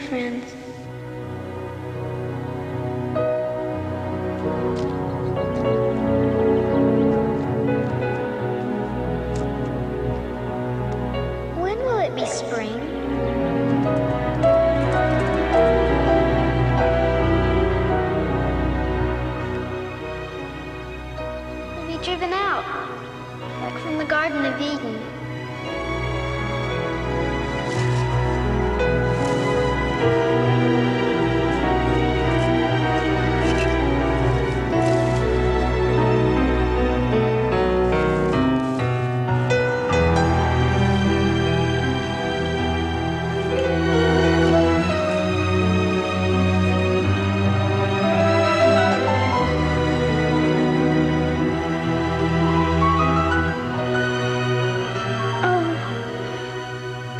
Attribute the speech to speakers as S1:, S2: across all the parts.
S1: friends. When will it be spring? We'll be driven out, like from the Garden of Eden.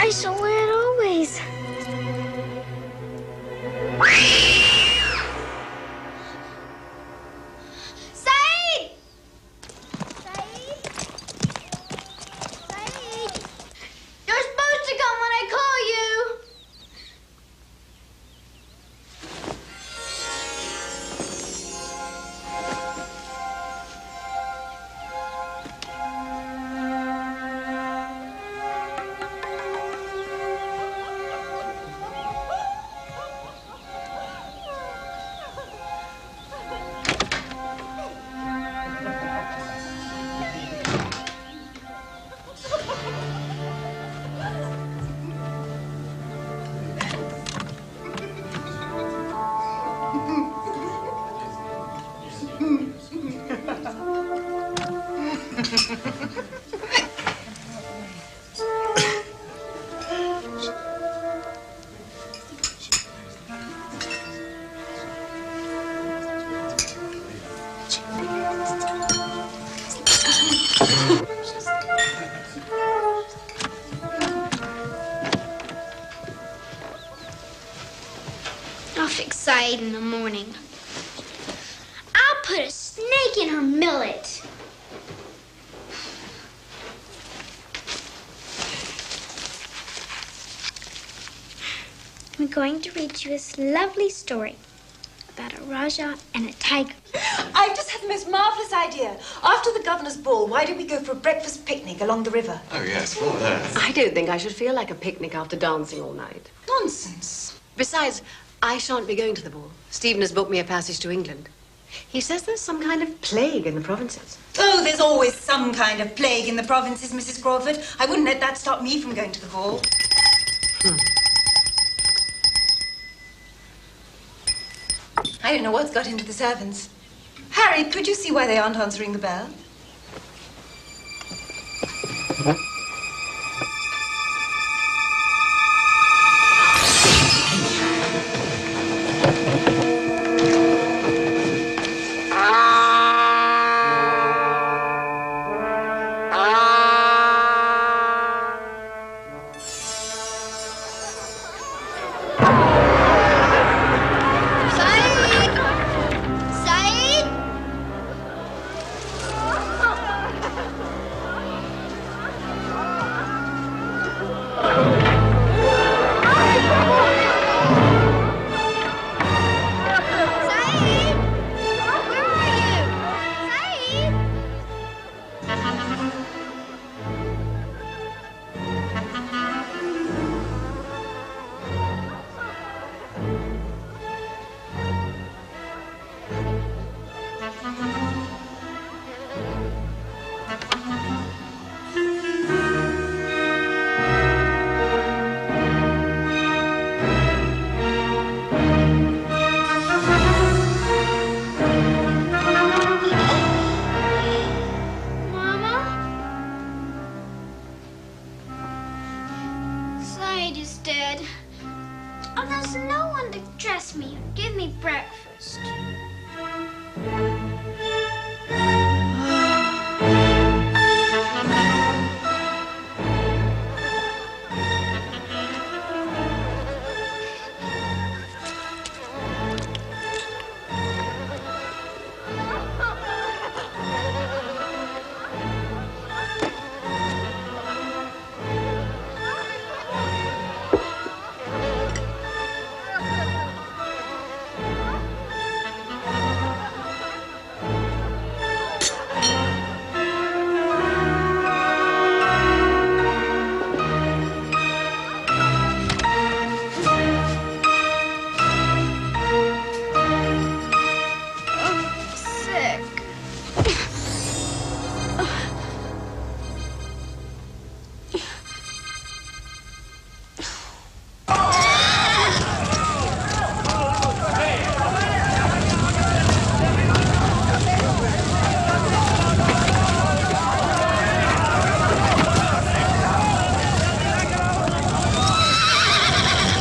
S1: I shall wear it always. Saeed! Saeed? Saeed! You're supposed to come when I call you. I'll fix Saeed in the morning. I'll put a snake in her millet. I'm going to read you this lovely story about a Raja and a tiger.
S2: I've just had the most marvellous idea. After the governor's ball, why don't we go for a breakfast picnic along the river?
S3: Oh, yes, what on earth?
S4: I don't think I should feel like a picnic after dancing all night.
S2: Nonsense.
S4: Besides, I shan't be going to the ball. Stephen has booked me a passage to England. He says there's some kind of plague in the provinces.
S2: Oh, there's always some kind of plague in the provinces, Mrs. Crawford. I wouldn't let that stop me from going to the ball. I don't know what's got into the servants. Harry, could you see why they aren't answering the bell?
S1: Sadie's dead. Oh, there's no one to dress me or give me breakfast.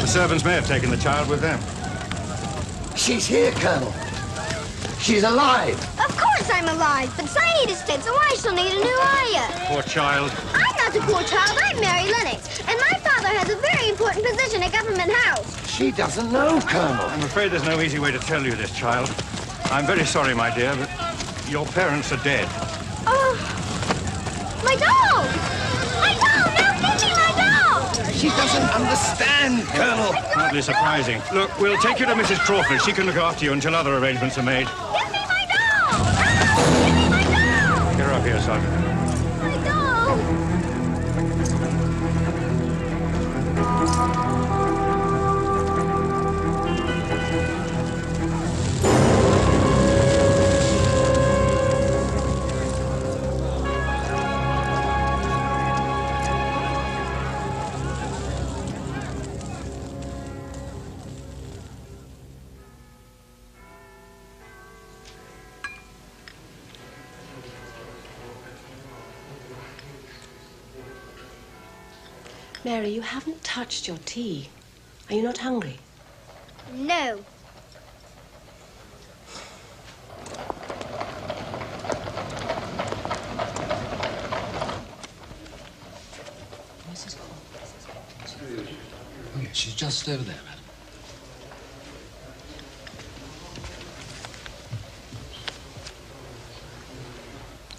S3: The servants may have taken the child with them.
S5: She's here, Colonel. She's alive.
S1: Of course I'm alive, but Saeed is dead, so I shall need a new ayah.
S3: Poor child.
S1: I'm not a poor child. I'm Mary Lennox, and my father has a very important position at Government House.
S5: She doesn't know, Colonel.
S3: I'm afraid there's no easy way to tell you this, child. I'm very sorry, my dear, but your parents are dead.
S1: Oh, my doll! My doll! Now give me my doll!
S5: She doesn't understand, Colonel.
S3: Hardly surprising. Look, we'll take you to Mrs. Crawford. She can look after you until other arrangements are made.
S1: Give me my doll! Ah, give me my doll!
S3: Get her up here, son.
S1: My doll!
S4: Mary, you haven't touched your tea. Are you not hungry?
S1: No.
S4: Mrs.
S5: Oh, yes, she's just over there, madam.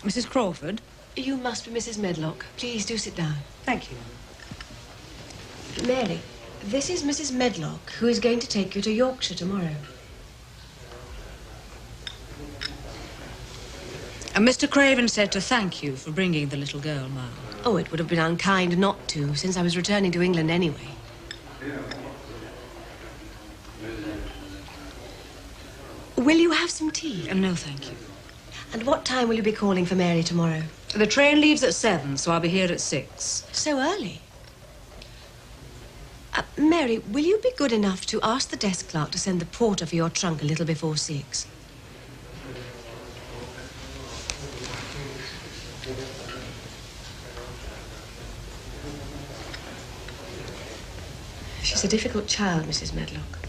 S6: Mrs. Crawford?
S4: You must be Mrs. Medlock. Please do sit down.
S6: Thank you.
S4: Mary, this is Mrs. Medlock, who is going to take you to Yorkshire tomorrow.
S6: And Mr. Craven said to thank you for bringing the little girl, ma'am.
S4: Oh, it would have been unkind not to, since I was returning to England anyway. Will you have some tea?
S6: No, thank you.
S4: And what time will you be calling for Mary tomorrow?
S6: The train leaves at 7, so I'll be here at 6.
S4: So early. Mary, will you be good enough to ask the desk clerk to send the porter for your trunk a little before 6? She's a difficult child, Mrs. Medlock.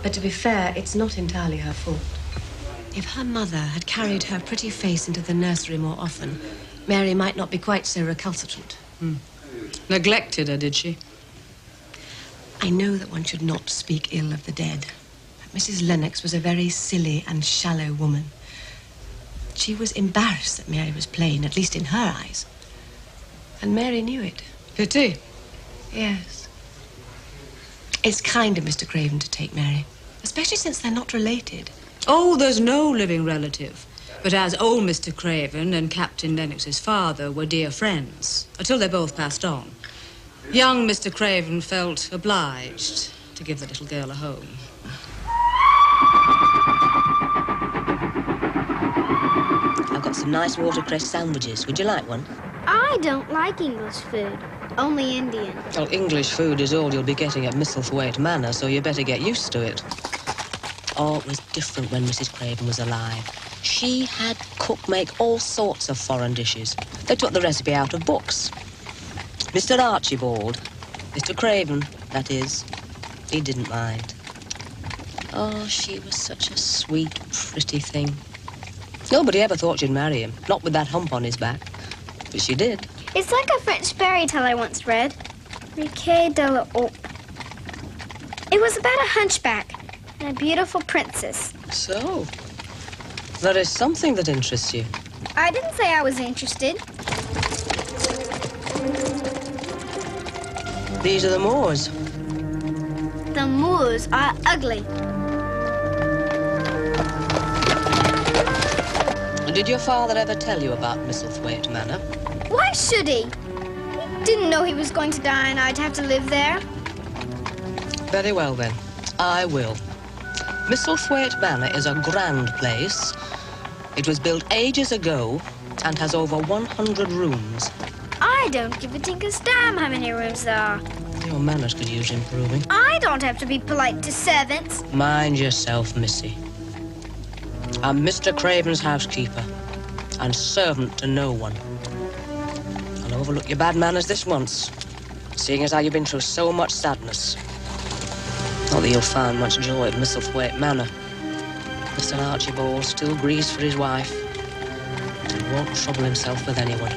S4: But to be fair, it's not entirely her fault. If her mother had carried her pretty face into the nursery more often, Mary might not be quite so recalcitrant.
S6: Neglected her, did she?
S4: I know that one should not speak ill of the dead, but Mrs. Lennox was a very silly and shallow woman. She was embarrassed that Mary was plain, at least in her eyes. And Mary knew it.
S6: Pity.
S4: Yes. It's kind of Mr. Craven to take Mary, especially since they're not related.
S6: Oh, there's no living relative. But as old Mr. Craven and Captain Lennox's father were dear friends, until they both passed on, young Mr. Craven felt obliged to give the little girl a home.
S7: I've got some nice watercress sandwiches. Would you like one?
S1: I don't like English food, only Indian.
S7: Well, English food is all you'll be getting at Misselthwaite Manor, so you better get used to it. Oh, it was different when Mrs. Craven was alive. She had cook make all sorts of foreign dishes. They took the recipe out of books. Mr. Archibald, Mr. Craven, that is. He didn't mind. Oh, she was such a sweet, pretty thing. Nobody ever thought she'd marry him, not with that hump on his back. But she did.
S1: It's like a French fairy tale I once read. Riquet de la Haupe. It was about a hunchback and a beautiful princess.
S7: So, there is something that interests you.
S1: I didn't say I was interested.
S7: These are the Moors.
S1: The Moors are ugly.
S7: Did your father ever tell you about Misselthwaite Manor?
S1: Why should he? Didn't know he was going to die and I'd have to live there.
S7: Very well, then. I will. Misselthwaite Manor is a grand place. It was built ages ago and has over 100 rooms.
S1: I don't give a tinker's damn how many rooms there are.
S7: Your manners could use improving.
S1: I don't have to be polite to servants.
S7: Mind yourself, Missy. I'm Mr. Craven's housekeeper and servant to no one. I'll overlook your bad manners this once, seeing as how you've been through so much sadness. Not that you'll find much joy at Misselthwaite Manor. Mr. Archibald still grieves for his wife and won't trouble himself with anyone.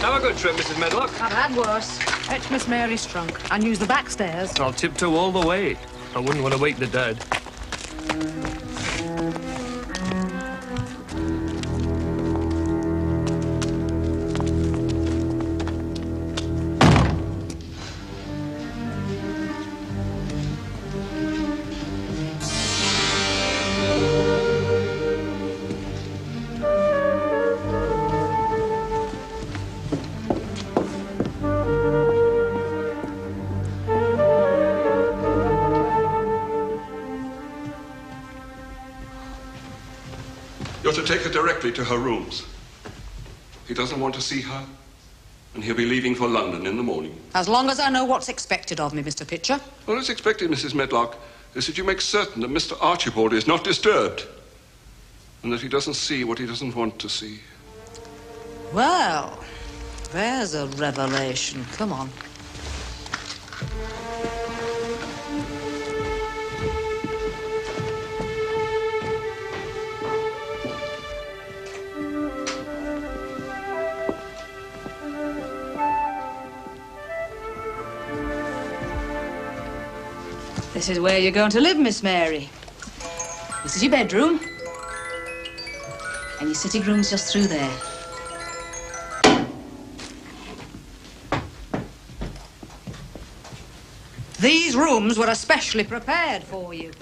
S8: Have a good trip, Mrs. Medlock.
S9: I've had worse. Fetch Miss Mary's trunk and use the back stairs.
S8: I'll tiptoe all the way. I wouldn't want to wake the dead.
S10: You're to take her directly to her rooms. He doesn't want to see her, and he'll be leaving for London in the morning.
S6: As long as I know what's expected of me, Mr. Pitcher.
S10: What is expected, Mrs. Medlock, is that you make certain that Mr. Archibald is not disturbed, and that he doesn't see what he doesn't want to see.
S6: Well, there's a revelation. Come on. This is where you're going to live, Miss Mary. This is your bedroom. And your sitting room's just through there. These rooms were especially prepared for you.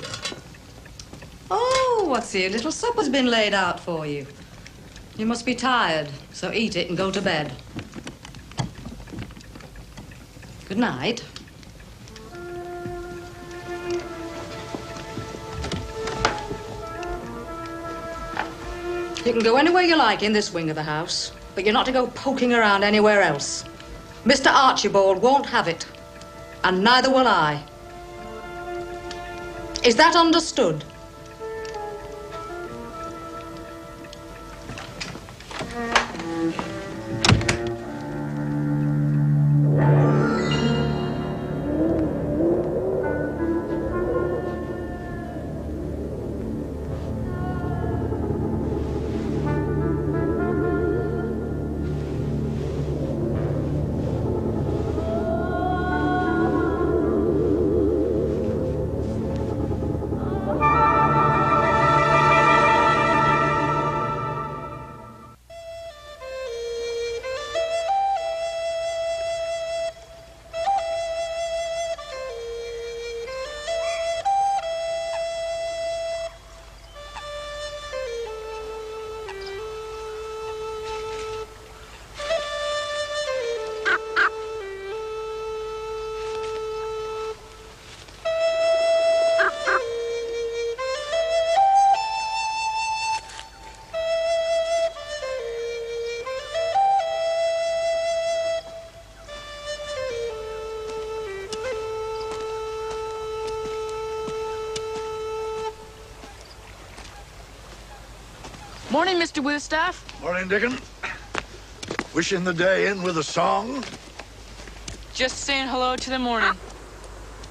S6: Oh, what's here? Little supper's been laid out for you. You must be tired, so eat it and go to bed. Good night. You can go anywhere you like in this wing of the house, but you're not to go poking around anywhere else. Mr. Archibald won't have it, and neither will I. Is that understood?
S9: Morning, Mr. Wheelstaff.
S11: Morning, Dickon. Wishing the day in with a song?
S9: Just saying hello to the morning.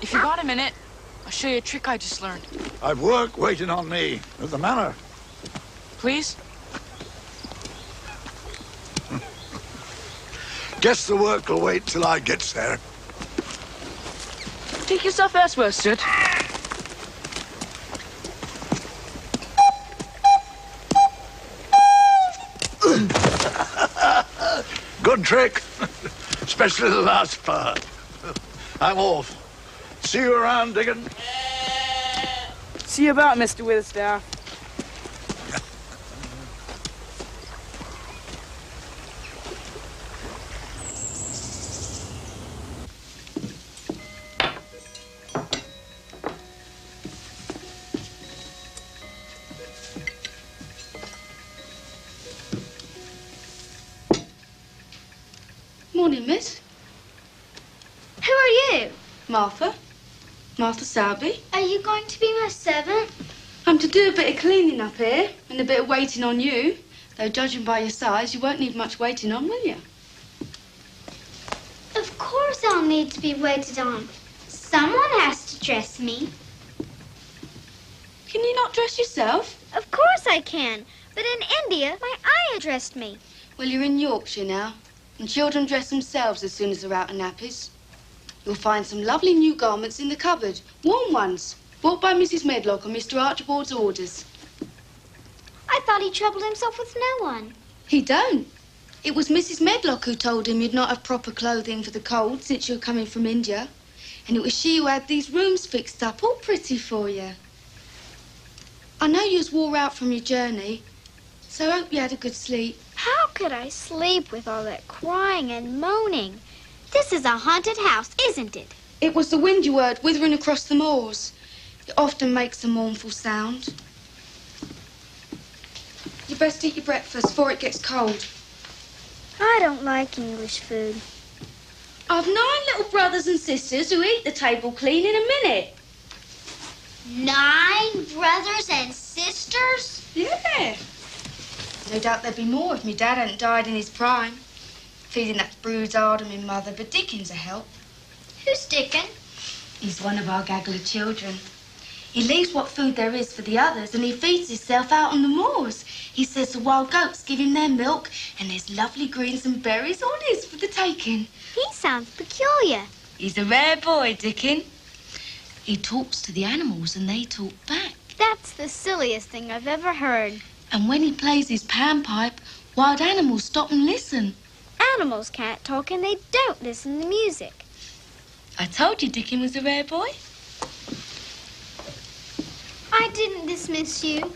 S9: If you got a minute, I'll show you a trick I just learned.
S11: I've work waiting on me at the manor.
S9: Please?
S11: Guess the work will wait till I gets there.
S9: Take yourself elsewhere, Soot.
S11: Good trick. Especially the last part. I'm off. See you around, Dickon.
S9: See you about, Mr. Wheelstaff.
S12: Morning, miss.
S1: Who are you?
S12: Martha. Martha Selby.
S1: Are you going to be my servant?
S12: I'm to do a bit of cleaning up here and a bit of waiting on you. Though, judging by your size, you won't need much waiting on, will you?
S1: Of course I'll need to be waited on. Someone has to dress me.
S12: Can you not dress yourself?
S1: Of course I can. But in India, my ayah dressed me.
S12: Well, you're in Yorkshire now, and children dress themselves as soon as they're out of nappies. You'll find some lovely new garments in the cupboard. Warm ones, bought by Mrs. Medlock on Mr. Archibald's orders.
S1: I thought he troubled himself with no one.
S12: He don't. It was Mrs. Medlock who told him you'd not have proper clothing for the cold since you're coming from India. And it was she who had these rooms fixed up all pretty for you. I know you was wore out from your journey, so I hope you had a good sleep.
S1: How could I sleep with all that crying and moaning? This is a haunted house, isn't it?
S12: It was the wind you heard withering across the moors. It often makes a mournful sound. You best eat your breakfast before it gets cold.
S1: I don't like English food.
S12: I've 9 little brothers and sisters who eat the table clean in a minute.
S1: 9 brothers and sisters?
S12: Yeah. No doubt there'd be more if me dad hadn't died in his prime. Feeding that brood's hard on me mother, but Dickon's a help.
S1: Who's Dickon?
S12: He's one of our gaggle of children. He leaves what food there is for the others, and he feeds himself out on the moors. He says the wild goats give him their milk, and there's lovely greens and berries on his for the taking.
S1: He sounds peculiar.
S12: He's a rare boy, Dickon. He talks to the animals, and they talk back.
S1: That's the silliest thing I've ever heard.
S12: And when he plays his panpipe, wild animals stop and listen.
S1: Animals can't talk, and they don't listen to music.
S12: I told you Dickon was a rare boy.
S1: I didn't dismiss you.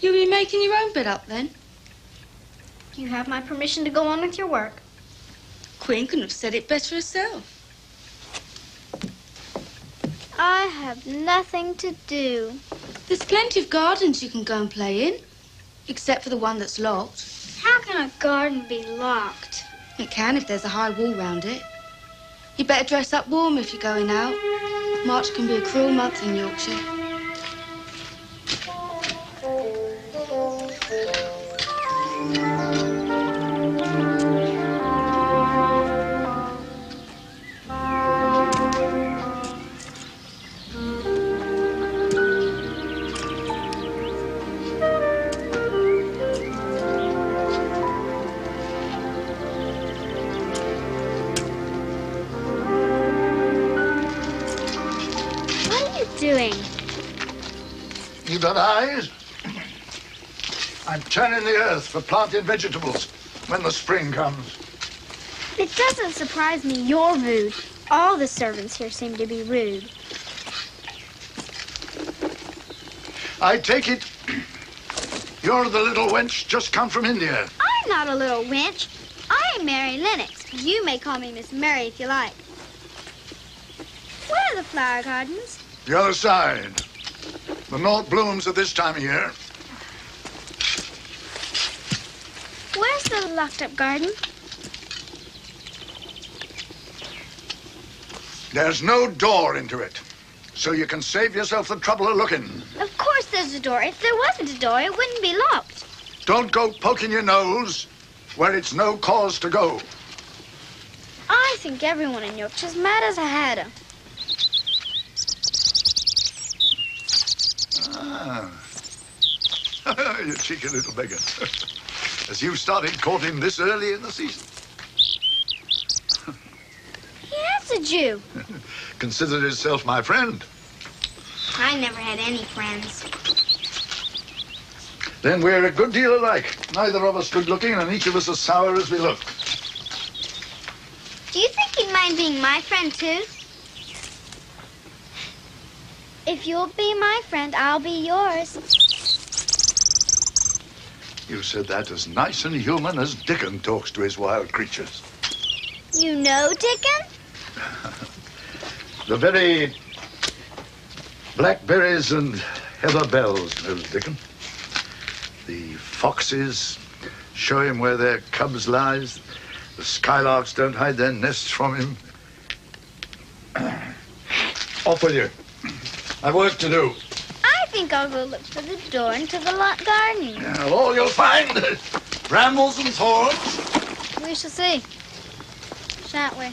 S12: You'll be making your own bed up, then?
S1: You have my permission to go on with your work.
S12: Queen couldn't have said it better herself.
S1: I have nothing to do.
S12: There's plenty of gardens you can go and play in, except for the one that's locked.
S1: How can a garden be locked?
S12: It can if there's a high wall round it. You better dress up warm if you're going out. March can be a cruel month in Yorkshire.
S1: Doing?
S11: You got eyes? I'm turning the earth for planting vegetables when the spring comes.
S1: It doesn't surprise me you're rude. All the servants here seem to be rude.
S11: I take it you're the little wench just come from India.
S1: I'm not a little wench. I'm Mary Lennox. You may call me Miss Mary if you like. Where are the flower gardens?
S11: The other side. The north blooms at this time of year.
S1: Where's the locked-up garden?
S11: There's no door into it, so you can save yourself the trouble of looking.
S1: Of course there's a door. If there wasn't a door, it wouldn't be locked.
S11: Don't go poking your nose where it's no cause to go.
S1: I think everyone in Yorkshire's mad as a hatter.
S11: Ah. You cheeky little beggar. As you started courting this early in the season.
S1: He has a Jew.
S11: Considered himself my friend.
S1: I never had any friends.
S11: Then we're a good deal alike. Neither of us good looking and each of us as sour as we look.
S1: Do you think he'd mind being my friend, too? If you'll be my friend, I'll be yours.
S11: You said that as nice and human as Dickon talks to his wild creatures.
S1: You know Dickon?
S11: The very blackberries and heather bells knows Dickon. The foxes show him where their cubs lies. The skylarks don't hide their nests from him. Off with you. I've work to do.
S1: I think I'll go look for the door into the locked garden.
S11: Yeah, all you'll find is brambles and thorns.
S1: We shall see, shan't we?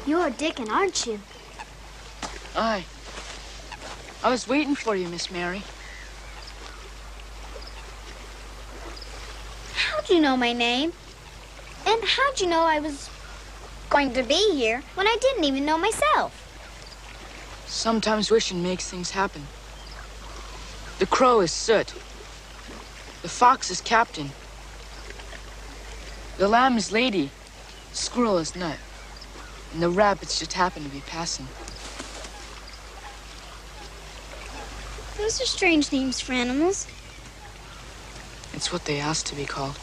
S1: You're Dickon, aren't you?
S9: Aye. I was waiting for you, Miss Mary.
S1: How'd you know my name? And how'd you know I was going to be here when I didn't even know myself?
S9: Sometimes wishing makes things happen. The crow is Soot. The fox is Captain. The lamb is Lady. The squirrel is Nut. And the rabbits just happen to be passing.
S1: Those are strange names for animals.
S9: It's what they asked to be called.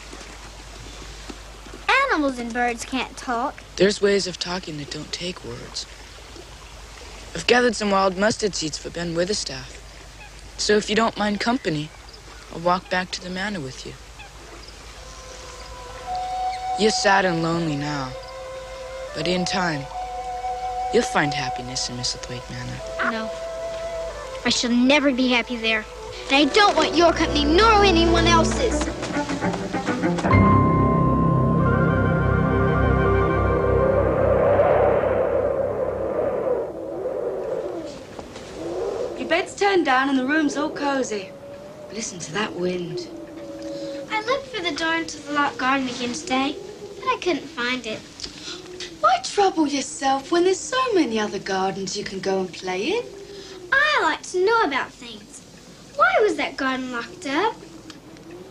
S1: Animals and birds can't talk.
S9: There's ways of talking that don't take words. I've gathered some wild mustard seeds for Ben Witherstaff. So if you don't mind company, I'll walk back to the manor with you. You're sad and lonely now, but in time, you'll find happiness in Misselthwaite Manor.
S1: No. I shall never be happy there. And I don't want your company nor anyone else's.
S12: Your bed's turned down and the room's all cozy. Listen to that wind.
S1: I looked for the door into the locked garden again today, but I couldn't find it.
S12: Why trouble yourself when there's so many other gardens you can go and play in?
S1: I like to know about things. Why was that garden locked up?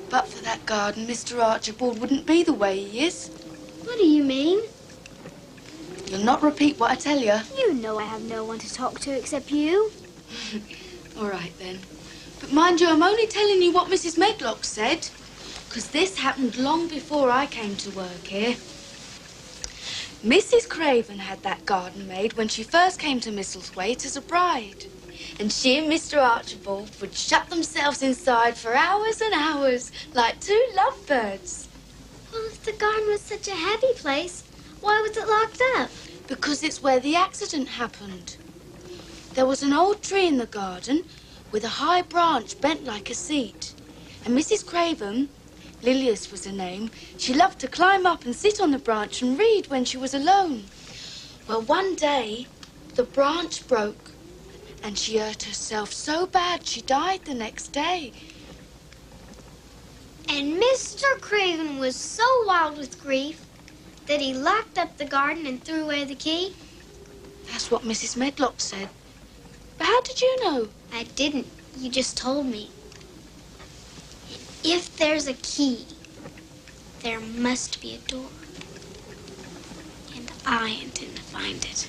S12: But for that garden, Mr. Archibald wouldn't be the way he is.
S1: What do you mean?
S12: You'll not repeat what I tell you.
S1: You know I have no one to talk to except you.
S12: All right, then. But mind you, I'm only telling you what Mrs. Medlock said, because this happened long before I came to work here. Mrs. Craven had that garden made when she first came to Misselthwaite as a bride. And she and Mr. Archibald would shut themselves inside for hours and hours, like two lovebirds.
S1: Well, if the garden was such a happy place, why was it locked up?
S12: Because it's where the accident happened. There was an old tree in the garden with a high branch bent like a seat. And Mrs. Craven, Lilias was her name, she loved to climb up and sit on the branch and read when she was alone. Well, one day, the branch broke and she hurt herself so bad she died the next day.
S1: And Mr. Craven was so wild with grief that he locked up the garden and threw away the key?
S12: That's what Mrs. Medlock said. But how did you know?
S1: I didn't. You just told me. If there's a key, there must be a door. And I intend to find it.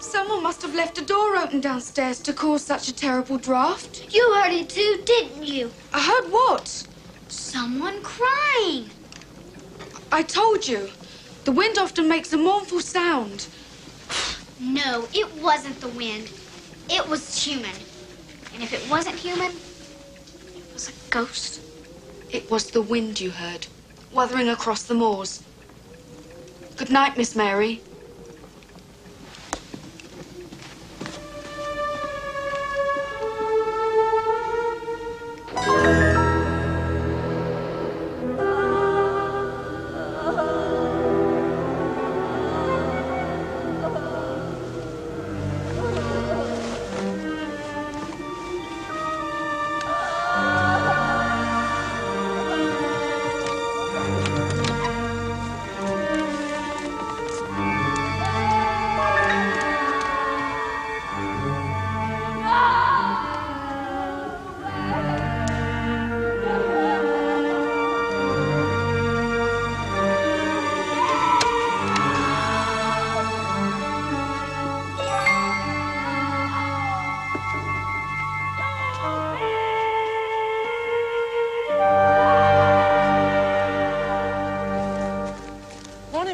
S12: Someone must have left a door open downstairs to cause such a terrible draught.
S1: You heard it too, didn't you?
S12: I heard what?
S1: Someone crying.
S12: I told you. The wind often makes a mournful sound.
S1: No, it wasn't the wind. It was human. And if it wasn't human, it was a ghost.
S12: It was the wind you heard, wuthering across the moors. Good night, Miss Mary.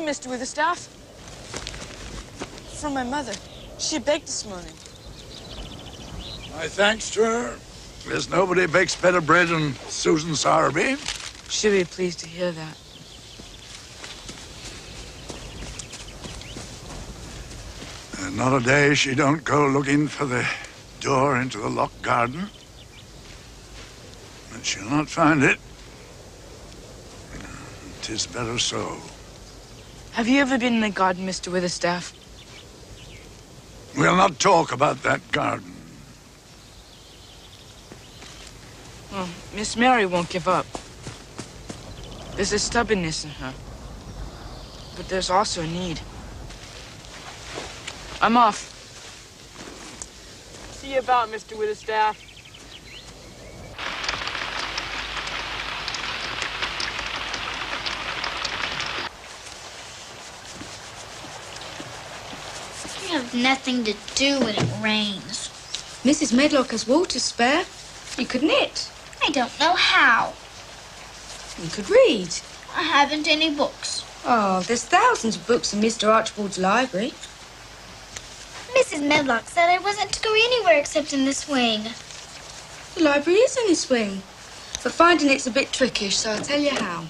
S9: Mr. Witherstaff. From my mother. She baked this morning.
S11: My thanks to her. There's nobody bakes better bread than Susan Sowerby.
S9: She'll be pleased to hear that.
S11: And not a day she don't go looking for the door into the locked garden. But she'll not find it. 'Tis better so.
S9: Have you ever been in the garden, Mr. Witherstaff?
S11: We'll not talk about that garden.
S9: Well, Miss Mary won't give up. There's a stubbornness in her. But there's also a need. I'm off. See you about, Mr. Witherstaff.
S1: You have nothing to do when it rains.
S12: Mrs. Medlock has wool to spare. You could knit.
S1: I don't know how.
S12: You could read.
S1: I haven't any books.
S12: Oh, there's thousands of books in Mr. Archibald's library.
S1: Mrs. Medlock said I wasn't to go anywhere except in this wing.
S12: The library is in this wing. But finding it's a bit trickish, so I'll tell you how.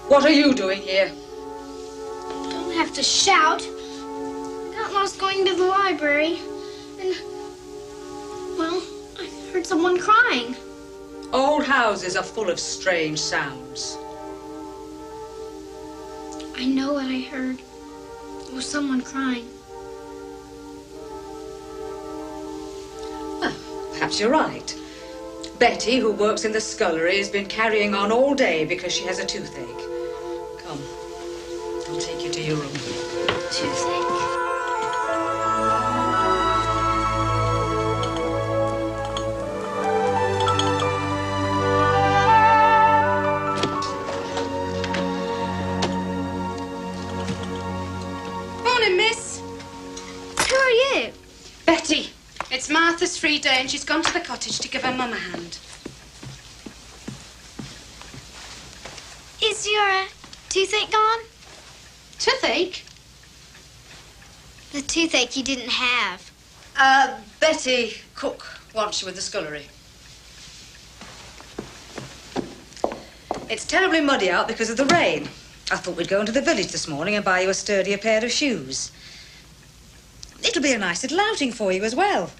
S6: What are you doing here?
S1: Don't have to shout. I got lost going to the library. And, well, I heard someone crying.
S6: Old houses are full of strange sounds.
S1: I know what I heard. It was someone crying.
S6: Well, perhaps you're right. Betty, who works in the scullery, has been carrying on all day because she has a toothache. Come, I'll take you to your room.
S1: Toothache?
S13: Morning, miss.
S1: Who are you?
S13: Betty. It's Martha's free day and she's gone to the cottage to give her mum a hand.
S1: Is your toothache gone?
S13: Toothache?
S1: The toothache you didn't have.
S6: Betty, cook, wants you with the scullery. It's terribly muddy out because of the rain. I thought we'd go into the village this morning and buy you a sturdier pair of shoes. It'll be a nice little outing for you as well.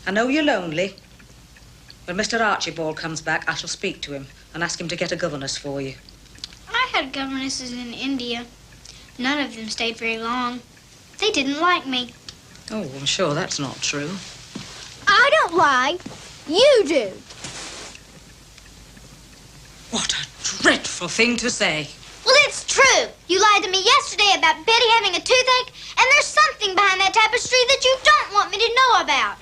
S6: I know you're lonely. When Mr. Archibald comes back, I shall speak to him and ask him to get a governess for you.
S1: I had governesses in India. None of them stayed very long. They didn't like me.
S6: Oh, I'm sure that's not true.
S1: I don't lie. You do.
S6: What a dreadful thing to say.
S1: Well, it's true. You lied to me yesterday about Betty having a toothache, and there's something behind that tapestry that you don't want me to know about.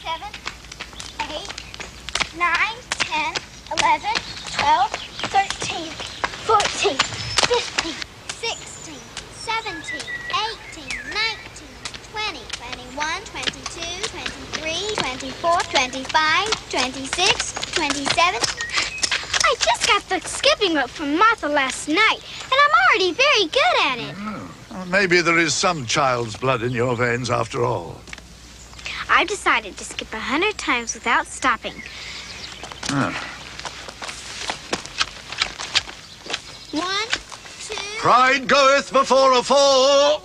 S1: 7, 8, 9, 10, 11, 12, 13, 14, 15, 16, 17, 18, 19, 20, 21, 22, 23, 24, 25, 26, 27. I just got the skipping rope from Martha last night, and I'm already very good at it.
S11: Well, maybe there is some child's blood in your veins after all.
S1: I've decided to skip 100 times without stopping.
S11: Ah.
S1: 1, 2,
S11: Pride goeth before a fall.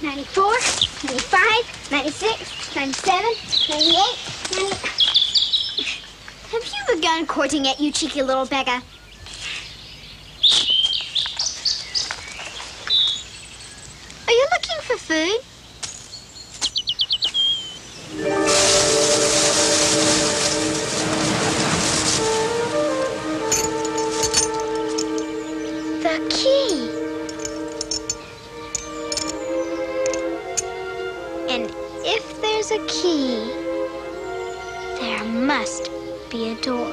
S1: 94, 95, 96, 97, 98, 90... Have you begun courting yet, you cheeky little beggar? Are you looking for food? The key. And if there's a key, there must be a door.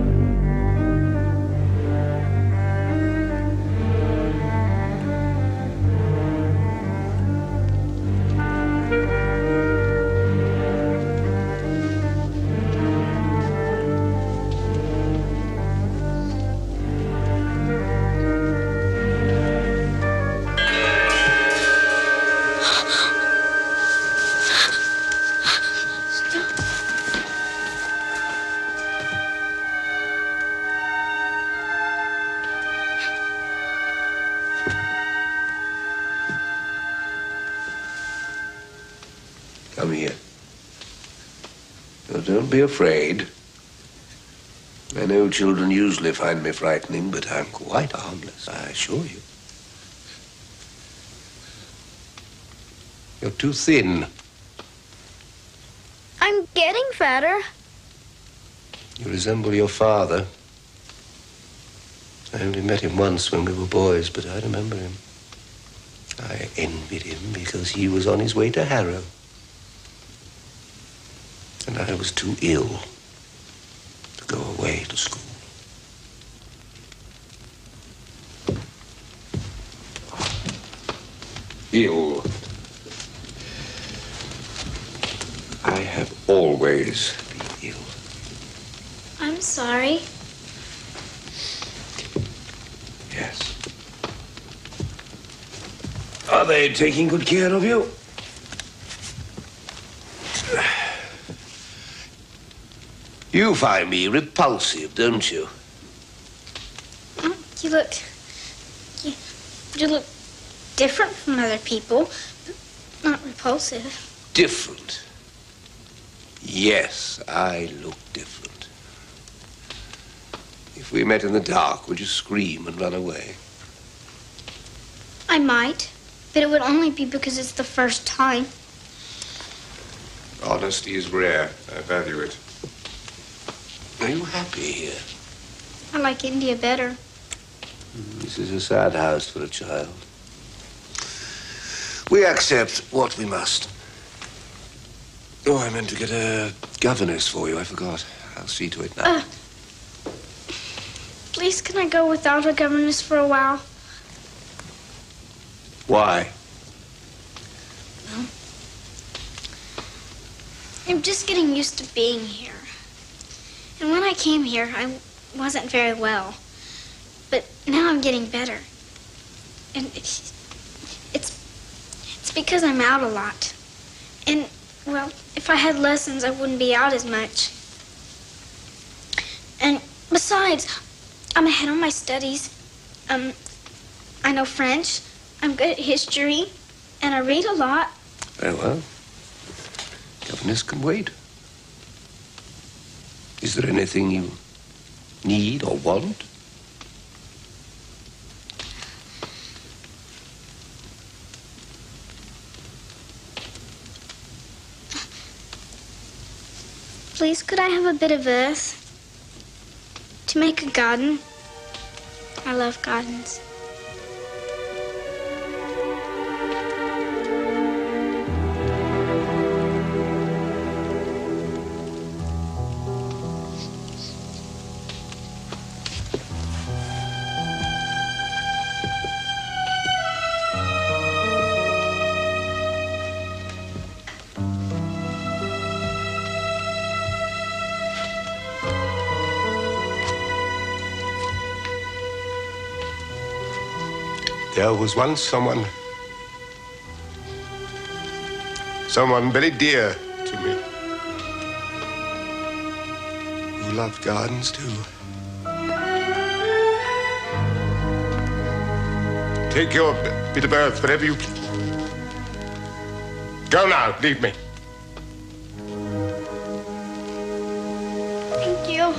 S14: So don't be afraid. I know children usually find me frightening, but I'm quite harmless, I assure you. You're too thin.
S1: I'm getting fatter.
S14: You resemble your father. I only met him once when we were boys, but I remember him. I envied him because he was on his way to Harrow. And I was too ill to go away to school. Ill. I have always been ill.
S1: I'm sorry.
S14: Yes. Are they taking good care of you? You find me repulsive, don't you?
S1: You look... You look different from other people, but not repulsive.
S14: Different? Yes, I look different. If we met in the dark, would you scream and run away?
S1: I might, but it would only be because it's the first time.
S14: Honesty is rare. I value it. Are you happy here?
S1: I like India better.
S14: This is a sad house for a child. We accept what we must. Oh, I meant to get a governess for you. I forgot. I'll see to it now.
S1: Please, can I go without a governess for a while?
S14: Why?
S1: Well, I'm just getting used to being here. And when I came here, I wasn't very well. But now I'm getting better. And it's because I'm out a lot. And, well, if I had lessons, I wouldn't be out as much. And besides, I'm ahead on my studies. I know French, I'm good at history, and I read a lot.
S14: Very well. Governess can wait. Is there anything you need or want?
S1: Please, could I have a bit of earth to make a garden? I love gardens.
S14: There was once someone very dear to me, who loved gardens too. Take your bit of earth wherever you please. Go now, leave me.
S1: Thank you.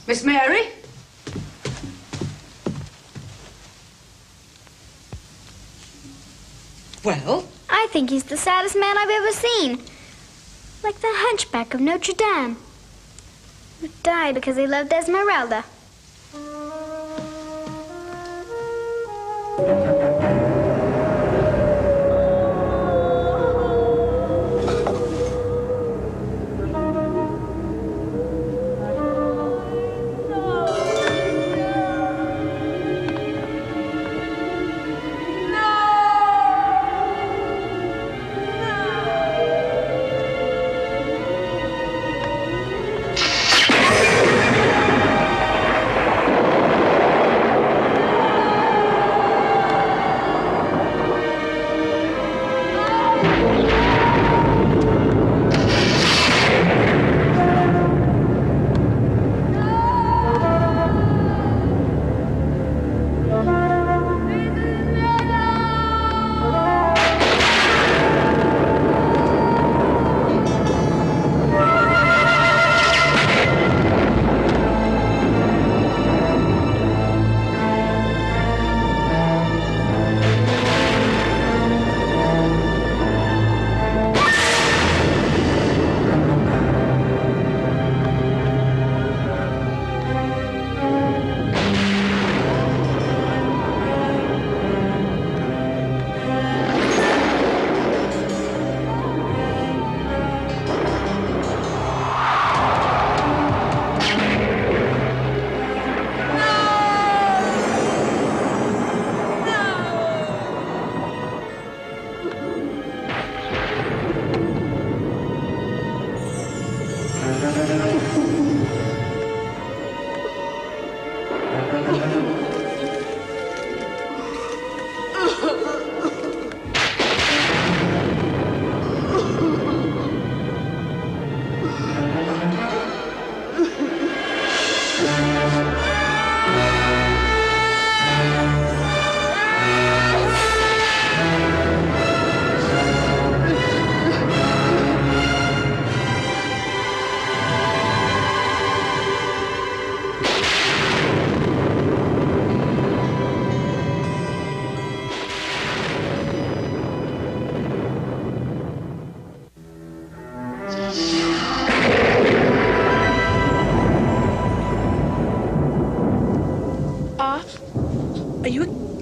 S13: Miss Mary? Well?
S1: I think he's the saddest man I've ever seen. Like the hunchback of Notre Dame, who died because he loved Esmeralda.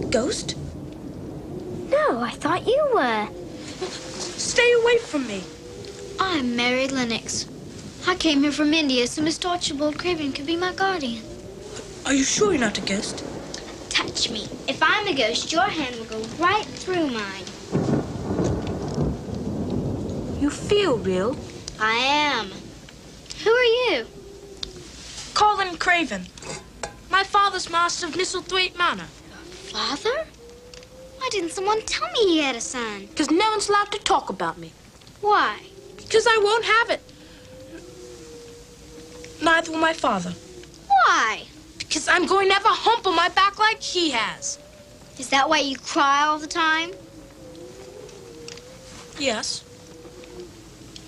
S15: ghost?
S1: No, I thought you were.
S15: Stay away from me.
S1: I'm Mary Lennox. I came here from India so Mr. Archibald Craven could be my guardian.
S15: Are you sure you're not a ghost?
S1: Touch me. If I'm a ghost, your hand will go right through mine.
S15: You feel real?
S1: I am. Who are you?
S15: Colin Craven. My father's master of Nisselthwaite Manor.
S1: Father? Why didn't someone tell me he had a son?
S15: Because no one's allowed to talk about me.
S1: Why?
S15: Because I won't have it. Neither will my father.
S1: Why?
S15: Because I'm going to have a hump on my back like he has.
S1: Is that why you cry all the time?
S15: Yes.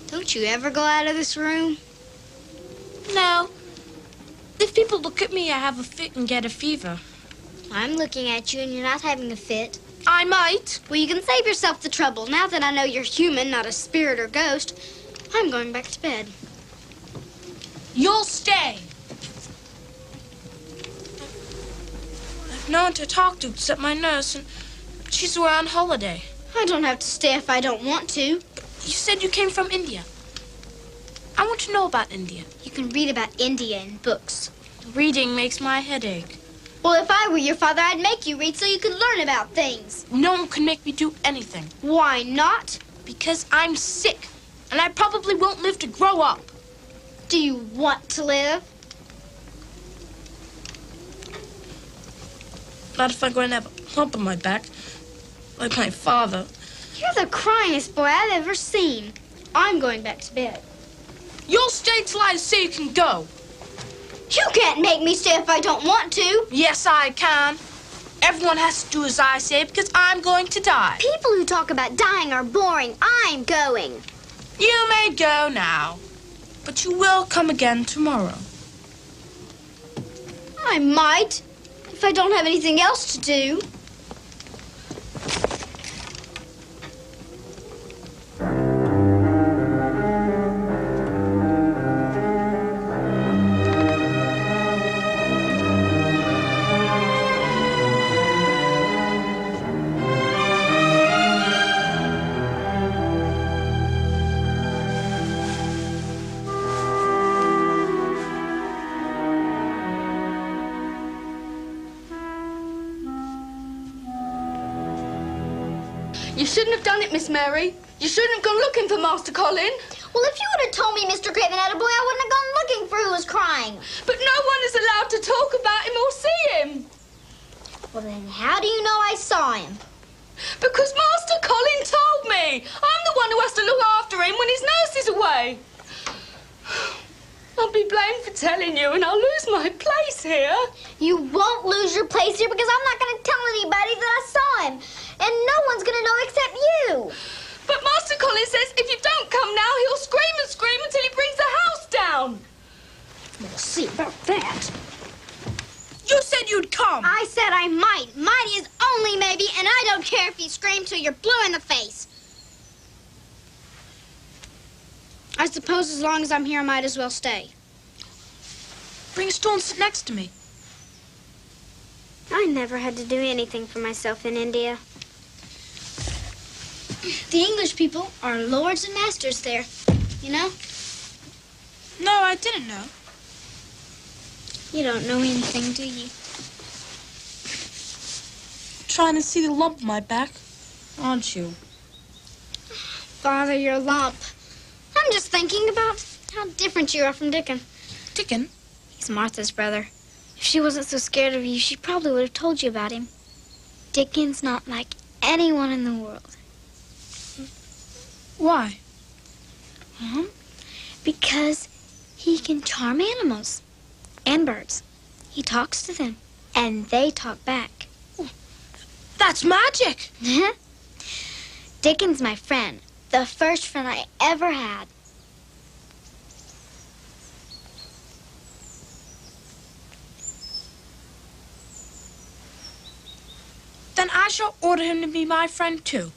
S1: Don't you ever go out of this room?
S15: No. If people look at me, I have a fit and get a fever.
S1: I'm looking at you and you're not having a fit.
S15: I might.
S1: Well, you can save yourself the trouble. Now that I know you're human, not a spirit or ghost, I'm going back to bed.
S15: You'll stay. I've no one to talk to except my nurse, and she's away on holiday.
S1: I don't have to stay if I don't want to.
S15: But you said you came from India. I want to know about India.
S1: You can read about India in books.
S15: Reading makes my head ache.
S1: Well, if I were your father, I'd make you read so you could learn about things.
S15: No one can make me do anything.
S1: Why not?
S15: Because I'm sick, and I probably won't live to grow up.
S1: Do you want to live?
S15: Not if I'm going to have a hump on my back, like my father.
S1: You're the cryingest boy I've ever seen. I'm going back to bed.
S15: You'll stay till I say you can go.
S1: You can't make me stay if I don't want to.
S15: Yes, I can. Everyone has to do as I say because I'm going to die.
S1: People who talk about dying are boring. I'm going.
S15: You may go now, but you will come again tomorrow.
S1: I might, if I don't have anything else to do.
S12: You shouldn't have done it, Miss Mary. You shouldn't have gone looking for Master Colin.
S1: Well, if you would have told me Mr. Craven had a boy, I wouldn't have gone looking for who was crying.
S12: But no one is allowed to talk about him or see him.
S1: Well, then how do you know I saw him?
S12: Because Master Colin told me. I'm the one who has to look after him when his nurse is away. I'll be blamed for telling you, and I'll lose my place here.
S1: You won't lose your place here because I'm not going to tell anybody that I saw him. And no one's going to know except you.
S12: But Master Colin says if you don't come now, he'll scream and scream until he brings the house down.
S1: We'll see about that.
S15: You said you'd come.
S1: I said I might. Might is only maybe, and I don't care if you scream till you're blue in the face. I suppose as long as I'm here, I might as well stay.
S15: Bring a stool and sit next to me.
S1: I never had to do anything for myself in India. The English people are lords and masters there, you know?
S15: No, I didn't know.
S1: You don't know anything, do you?
S15: Trying to see the lump on my back, aren't you?
S1: Father, your lump. I'm just thinking about how different you are from Dickon.
S15: Dickon?
S1: He's Martha's brother. If she wasn't so scared of you, she probably would have told you about him. Dickon's not like anyone in the world.
S15: Why?
S1: Because he can charm animals and birds. He talks to them, and they talk back.
S15: That's magic.
S1: Dickon's my friend, the first friend I ever had.
S15: Then I shall order him to be my friend, too.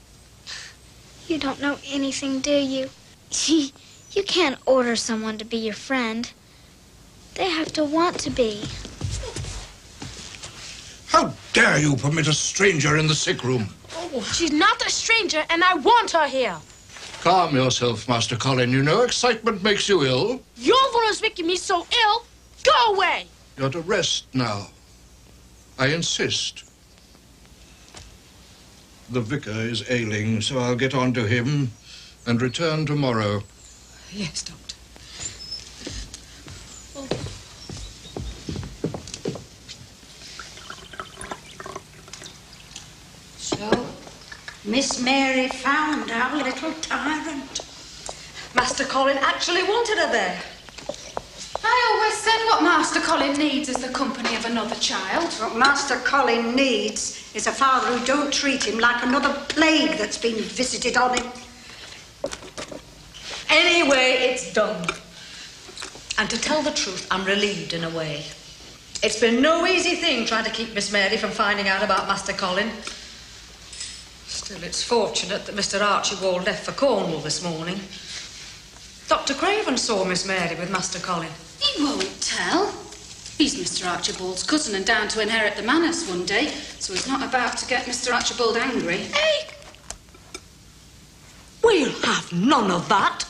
S1: You don't know anything, do you? You can't order someone to be your friend. They have to want to be.
S16: How
S11: dare you permit a stranger in the sick room?
S15: Oh, she's not a stranger, and I want her here.
S11: Calm yourself, Master Colin. You know excitement makes you ill.
S15: You're the one who's making me so ill. Go away.
S11: You're to rest now. I insist. The vicar is ailing, so I'll get on to him and return tomorrow.
S6: Yes, Doctor.
S16: So, Miss Mary found our little tyrant.
S6: Master Colin actually wanted her there.
S13: I always said what Master Colin needs is the company of another child.
S16: What Master Colin needs is a father who don't treat him like another plague that's been visited on him.
S6: Anyway, it's done. And to tell the truth, I'm relieved in a way. It's been no easy thing trying to keep Miss Mary from finding out about Master Colin. Still, it's fortunate that Mr. Archibald left for Cornwall this morning. Dr. Craven saw Miss Mary with Master Colin.
S13: He won't tell. He's Mr. Archibald's cousin and down to inherit the manors one day, so he's not about to get Mr. Archibald angry.
S6: Hey! We'll have none of that.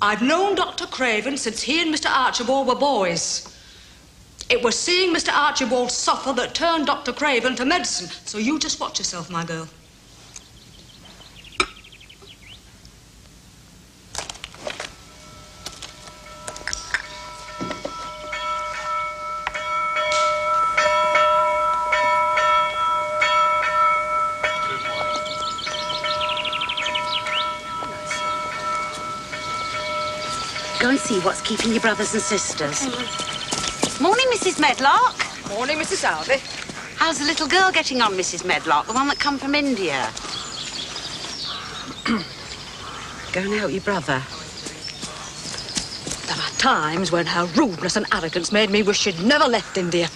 S6: I've known Dr. Craven since he and Mr. Archibald were boys. It was seeing Mr. Archibald suffer that turned Dr. Craven to medicine, so you just watch yourself, my girl.
S16: Go and see what's keeping your brothers and sisters. Morning, Mrs. Medlock.
S6: Morning, Mrs. Sowerby.
S16: How's the little girl getting on, Mrs. Medlock? The one that come from India? Go and help your brother.
S6: There are times when her rudeness and arrogance made me wish she'd never left India.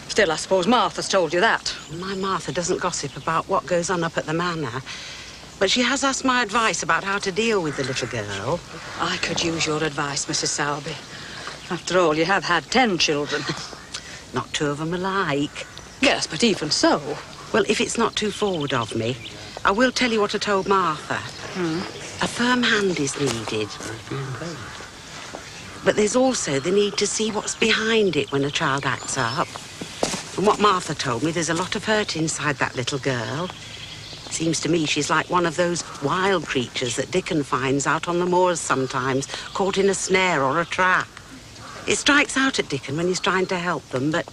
S6: Still, I suppose Martha's told you that.
S16: My Martha doesn't gossip about what goes on up at the manor. But she has asked my advice about how to deal with the little girl.
S6: I could use your advice, Mrs. Sowerby. After all, you have had 10 children.
S16: Not 2 of them alike.
S6: Yes, but even so.
S16: Well, if it's not too forward of me, I will tell you what I told Martha. A firm hand is needed. But there's also the need to see what's behind it when a child acts up. From what Martha told me, there's a lot of hurt inside that little girl. Seems to me she's like one of those wild creatures that Dickon finds out on the moors sometimes, caught in a snare or a trap. It strikes out at Dickon when he's trying to help them, but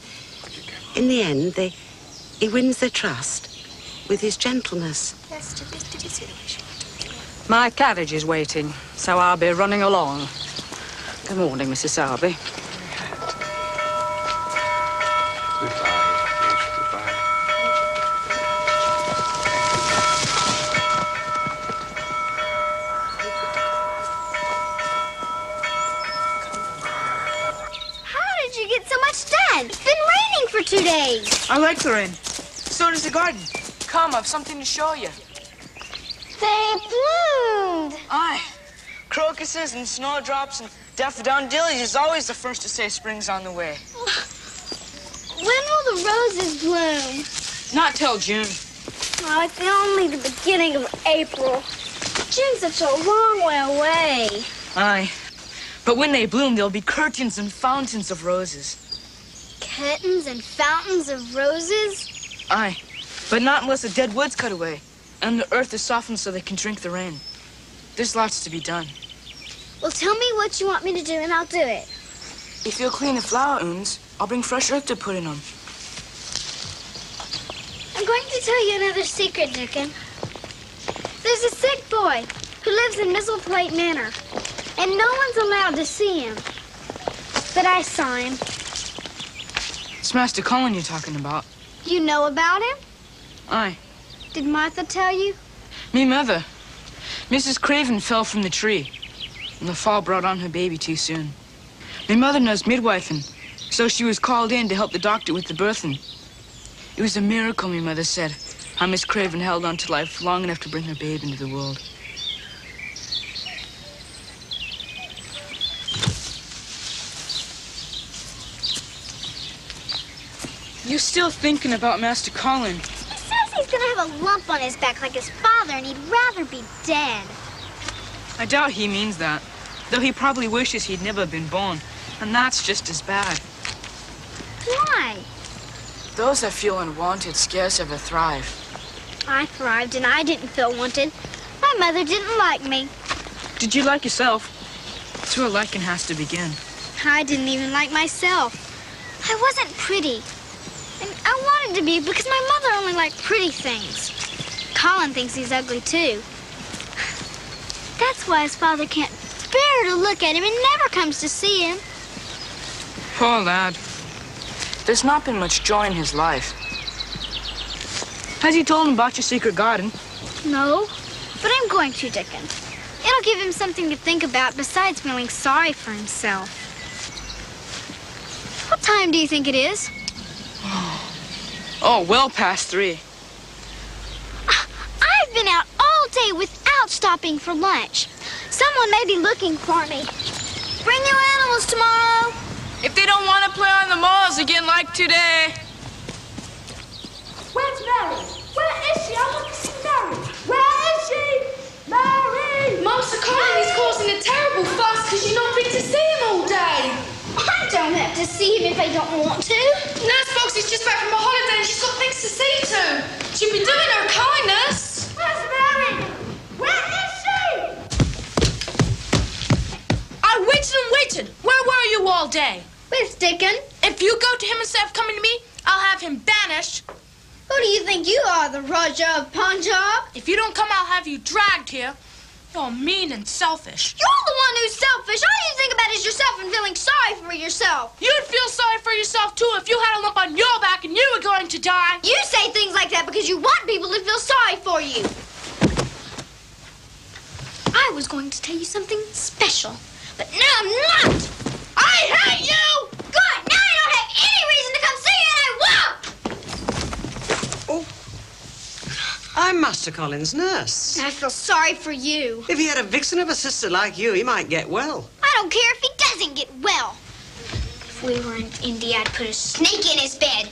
S16: in the end, he wins their trust with his gentleness.
S6: My carriage is waiting, so I'll be running along. Good morning, Mrs. Sowerby.
S1: It's been raining for 2 days.
S9: I like the rain. So does the garden. Come, I've something to show you.
S1: They bloomed.
S9: Aye. Crocuses and snowdrops and daffodils is always the first to say spring's on the way.
S1: When will the roses bloom?
S9: Not till June.
S1: Oh, it's only the beginning of April. June's such a long way away.
S9: Aye. But when they bloom, there'll be curtains and fountains of roses.
S1: Curtains and fountains of roses?
S9: Aye. But not unless the dead wood's cut away and the earth is softened so they can drink the rain. There's lots to be done.
S1: Well, tell me what you want me to do and I'll do it.
S9: If you'll clean the flower urns, I'll bring fresh earth to put in them.
S1: I'm going to tell you another secret, Dickon. There's a sick boy who lives in Misselthwaite Manor, and no one's allowed to see him. But I saw him.
S9: It's Master Colin you're talking about.
S1: You know about him?
S9: Aye.
S1: Did Martha tell you?
S9: Me mother. Mrs. Craven fell from the tree, and the fall brought on her baby too soon. Me mother knows midwifing, so she was called in to help the doctor with the birthing. It was a miracle, me mother said, how Miss Craven held on to life long enough to bring her babe into the world. You're still thinking about Master Colin.
S1: He says he's gonna have a lump on his back like his father, and he'd rather be dead.
S9: I doubt he means that, though he probably wishes he'd never been born, and that's just as bad.
S1: Why?
S9: Those that feel unwanted scarce ever thrive.
S1: I thrived, and I didn't feel wanted. My mother didn't like me.
S9: Did you like yourself? That's where liking has to begin.
S1: I didn't even like myself. I wasn't pretty. And I wanted to be because my mother only liked pretty things. Colin thinks he's ugly, too. That's why his father can't bear to look at him and never comes to see him.
S9: Poor lad. There's not been much joy in his life. Has he told him about your secret garden?
S1: No, but I'm going to, Dickon. It'll give him something to think about besides feeling sorry for himself. What time do you think it is?
S9: Oh, well past 3.
S1: I've been out all day without stopping for lunch. Someone may be looking for me. Bring your animals tomorrow.
S9: If they don't want to play on the malls again like today.
S17: Where's Mary? Where is she? I want to see Mary. Where is she? Mary!
S12: Master Colin is causing a terrible fuss because you've not been to see him all day.
S1: I don't have to see him if I don't want to.
S12: Nurse Foxy's just back from a holiday and she's got things to see to. She'll be doing her a kindness.
S17: Where's Mary? Where is she?
S15: I waited and waited. Where were you all day?
S1: With Dickon.
S15: If you go to him instead of coming to me, I'll have him banished.
S1: Who do you think you are, the Raja of Punjab?
S15: If you don't come, I'll have you dragged here. You're mean and selfish.
S1: You're the one who's selfish. All you think about is yourself and feeling sorry for yourself.
S15: You'd feel sorry for yourself, too, if you had a lump on your back and you were going to die.
S1: You say things like that because you want people to feel sorry for you. I was going to tell you something special, but now I'm not. I hate you! Good. Now I don't have any reason to come see you, and I won't!
S18: I'm Master Colin's nurse.
S1: I feel sorry for you.
S18: If he had a vixen of a sister like you, he might get well.
S1: I don't care if he doesn't get well. If we were in India, I'd put a snake in his bed.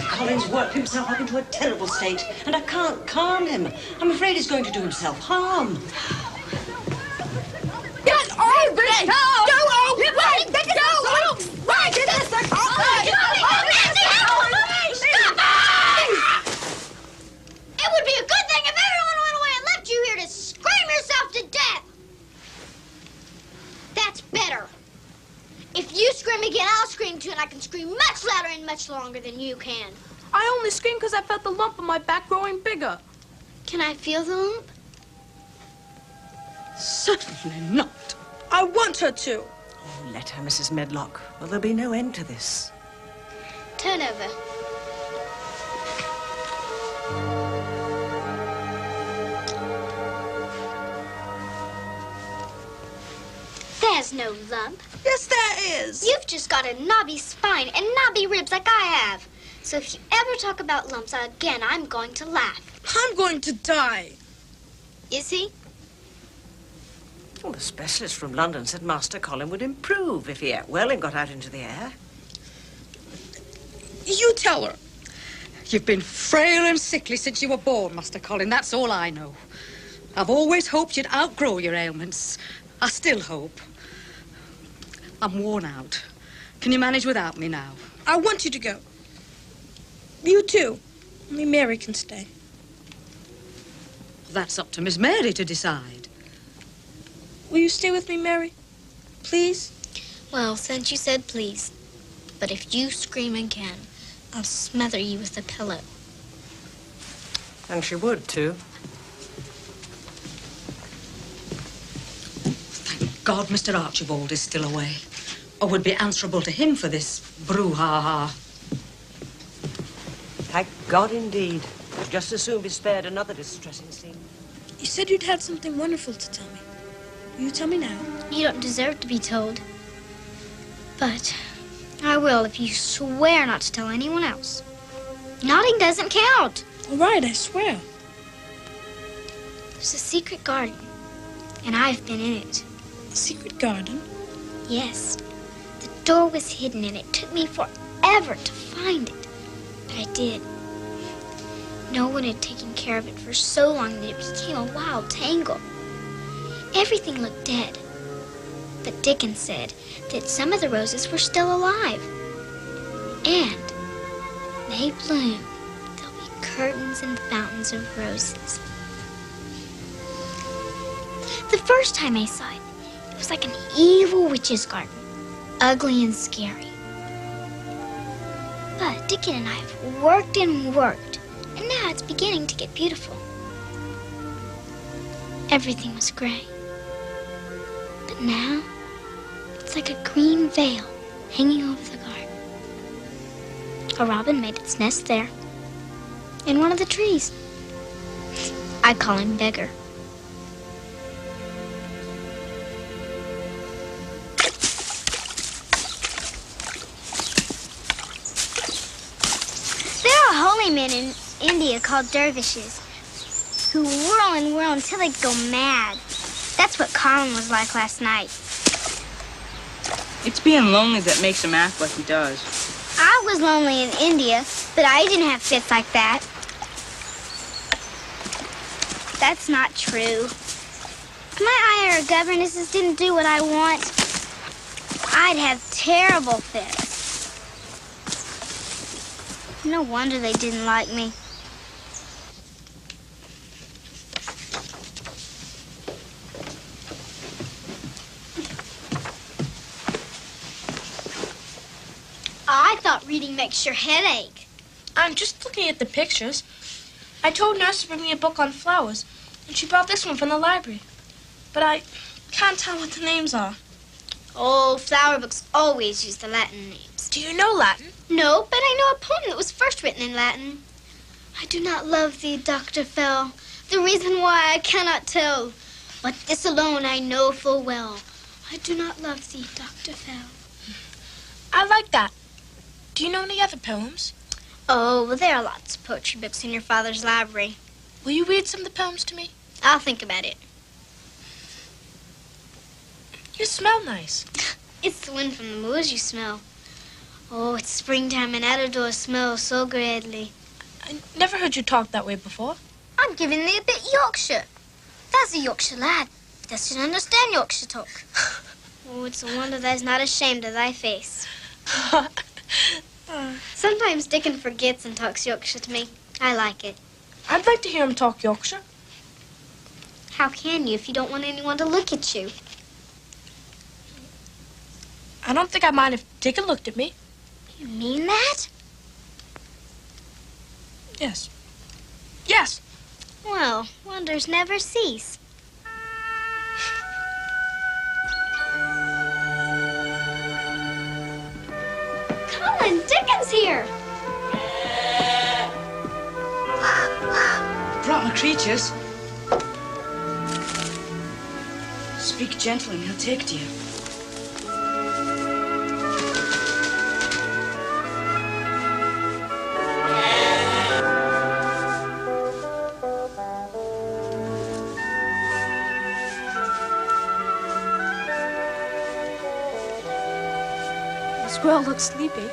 S18: Colin's worked himself up into a terrible state, and I can't calm him. I'm afraid he's going to do himself harm.
S17: Get over it! Go! Right! Get this!
S1: It would be a good thing if everyone went away and left you here to scream yourself to death. That's better. If you scream again, I'll scream too, and I can scream much louder and much longer than you can.
S15: I only screamed because I felt the lump on my back growing bigger.
S1: Can I feel the lump?
S15: Certainly not. I want her to.
S18: Oh, let her, Mrs. Medlock. Well, there'll be no end to this.
S1: Turn over. There's no lump.
S15: Yes, there is.
S1: You've just got a knobby spine and knobby ribs like I have. So if you ever talk about lumps again, I'm going to laugh.
S15: I'm going to die.
S1: Is he?
S18: Well, the specialist from London said Master Colin would improve if he ate well and got out into the air.
S6: You tell her. You've been frail and sickly since you were born, Master Colin. That's all I know. I've always hoped you'd outgrow your ailments. I still hope. I'm worn out. Can you manage without me now?
S15: I want you to go. You too. Only Mary can stay.
S6: That's up to Miss Mary to decide.
S15: Will you stay with me, Mary? Please?
S1: Well, since you said please. But if you scream again, I'll smother you with a pillow.
S18: And she would, too.
S6: Thank God Mr. Archibald is still away. Or would be answerable to him for this brouhaha.
S18: Thank God indeed. I'd just as soon be spared another distressing scene.
S15: You said you'd had something wonderful to tell me. Will you tell me now?
S1: You don't deserve to be told. But I will if you swear not to tell anyone else. Nodding doesn't count.
S15: All right, I swear.
S1: There's a secret garden, and I've been in it.
S15: A secret garden?
S1: Yes. The door was hidden, and it took me forever to find it. But I did. No one had taken care of it for so long that it became a wild tangle. Everything looked dead. But Dickens said that some of the roses were still alive. And they bloom. There'll be curtains and fountains of roses. The first time I saw it, it was like an evil witch's garden. Ugly and scary. But Dickens and I have worked and worked, and now it's beginning to get beautiful. Everything was gray. But now, it's like a green veil hanging over the garden. A robin made its nest there, in one of the trees. I call him Beggar. There are holy men in India called dervishes who whirl and whirl until they go mad. That's what Colin was like last night.
S9: It's being lonely that makes him act like he does.
S1: I was lonely in India, but I didn't have fits like that. That's not true. If my IR governesses didn't do what I want, I'd have terrible fits. No wonder they didn't like me. I thought reading makes your head ache.
S15: I'm just looking at the pictures. I told Nurse to bring me a book on flowers, and she brought this one from the library. But I can't tell what the names are.
S1: Oh, flower books always use the Latin names.
S15: Do you know Latin?
S1: No, but I know a poem that was first written in Latin. I do not love thee, Dr. Fell. The reason why I cannot tell. But this alone I know full well. I do not love thee, Dr. Fell.
S15: I like that. Do you know any other poems?
S1: Oh, well, there are lots of poetry books in your father's library.
S15: Will you read some of the poems to me?
S1: I'll think about it.
S15: You smell nice.
S1: It's the wind from the moors you smell. Oh, it's springtime and out of doors smells so greatly.
S15: I never heard you talk that way before.
S1: I'm giving thee a bit Yorkshire. That's a Yorkshire lad. Doesn't understand Yorkshire talk. Oh, it's a wonder thou's not ashamed of thy face. Sometimes Dickon forgets and talks Yorkshire to me. I like it.
S15: I'd like to hear him talk Yorkshire.
S1: How can you if you don't want anyone to look at you?
S15: I don't think I'd mind if Dickon looked at me.
S1: You mean that?
S15: Yes. Yes.
S1: Well, wonders never cease. Colin, Dickon's here.
S9: Brought my creatures. Speak gentle and he'll take to you.
S15: The squirrel looks sleepy.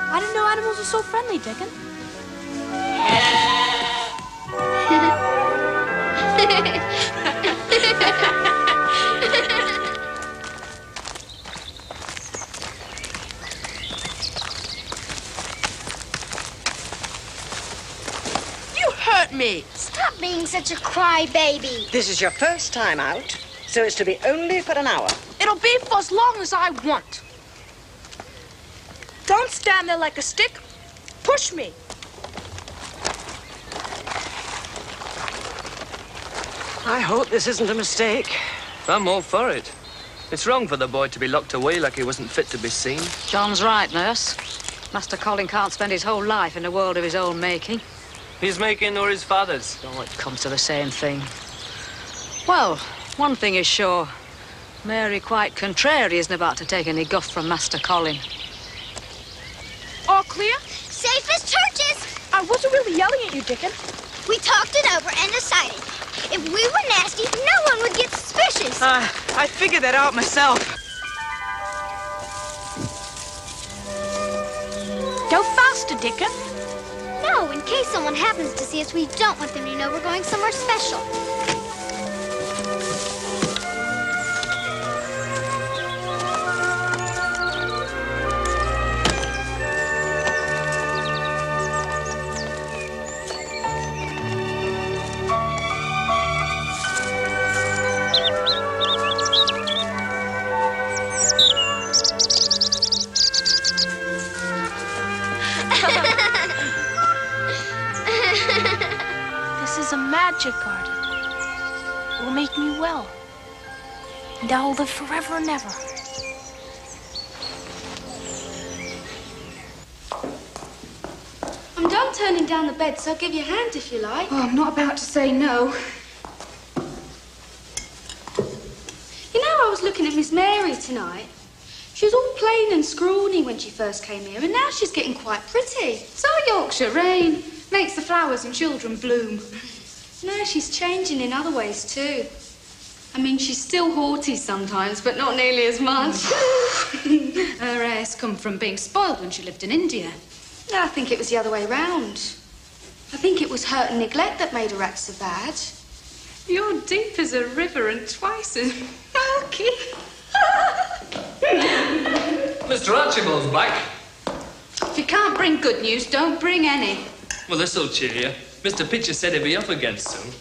S15: I didn't know animals were so friendly, Dickon. You hurt me.
S1: Stop being such a crybaby.
S18: This is your first time out, so it's to be only for an hour.
S15: It'll be for as long as I want. Don't stand there like a stick. Push me.
S7: I hope this isn't a mistake.
S8: I'm all for it. It's wrong for the boy to be locked away like he wasn't fit to be seen.
S6: John's right, Nurse. Master Colin can't spend his whole life in a world of his own making.
S8: His making or his father's?
S6: Oh, it comes to the same thing. Well, one thing is sure. Mary quite contrary isn't about to take any guff from Master Colin.
S15: All clear?
S1: Safe as churches.
S15: I wasn't really yelling at you, Dickon.
S1: We talked it over and decided if we were nasty, no one would get suspicious.
S9: I figured that out myself.
S15: Go faster, Dickon.
S1: No, in case someone happens to see us, we don't want them to know we're going somewhere special.
S15: This is a magic garden. It will make me well. And I will live forever and ever.
S12: I'm done turning down the bed, so I'll give you a hand if you like.
S13: Oh, I'm not about to say no.
S12: You know, I was looking at Miss Mary tonight. She was all plain and scrawny when she first came here, and now she's getting quite pretty.
S13: So Yorkshire rain makes the flowers and children bloom.
S12: No, she's changing in other ways too. I mean, she's still haughty sometimes, but not nearly as much.
S13: Her airs come from being spoiled when she lived in India.
S12: No, I think it was the other way round. I think it was hurt and neglect that made her act so bad.
S13: You're deep as a river and twice as milky.
S8: Mr. Archibald's back.
S13: If you can't bring good news, don't bring any.
S8: Well, this'll cheer you. Mr. Pitcher said he'd be up again soon.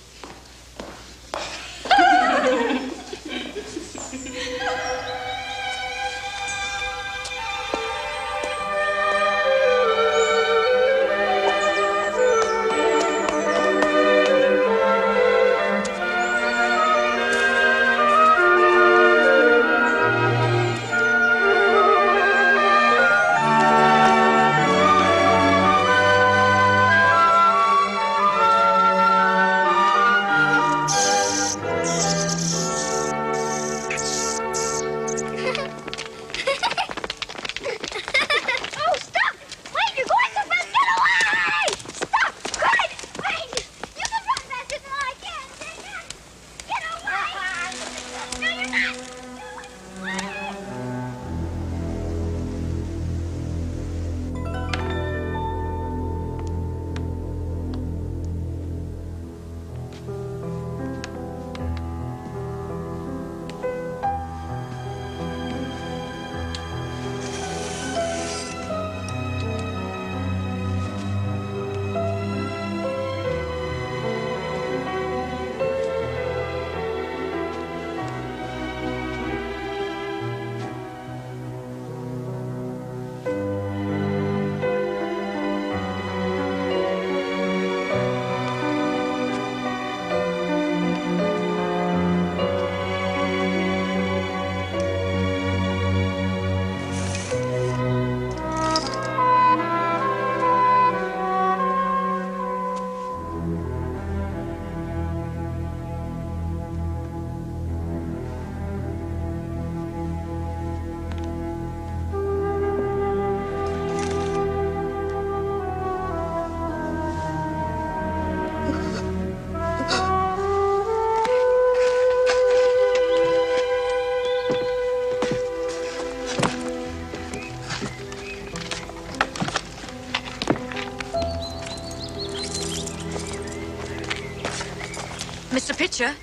S6: Mr. Pitcher,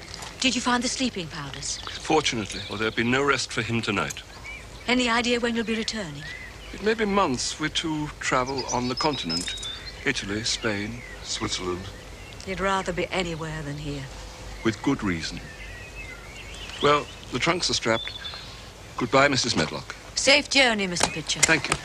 S6: did you find the sleeping powders?
S10: Fortunately, or there'll be no rest for him tonight.
S6: Any idea when you'll be returning?
S10: It may be months. We're to travel on the continent. Italy, Spain, Switzerland.
S6: You'd rather be anywhere than here.
S10: With good reason. Well, the trunks are strapped. Goodbye, Mrs. Medlock.
S6: Safe journey, Mr. Pitcher.
S10: Thank you.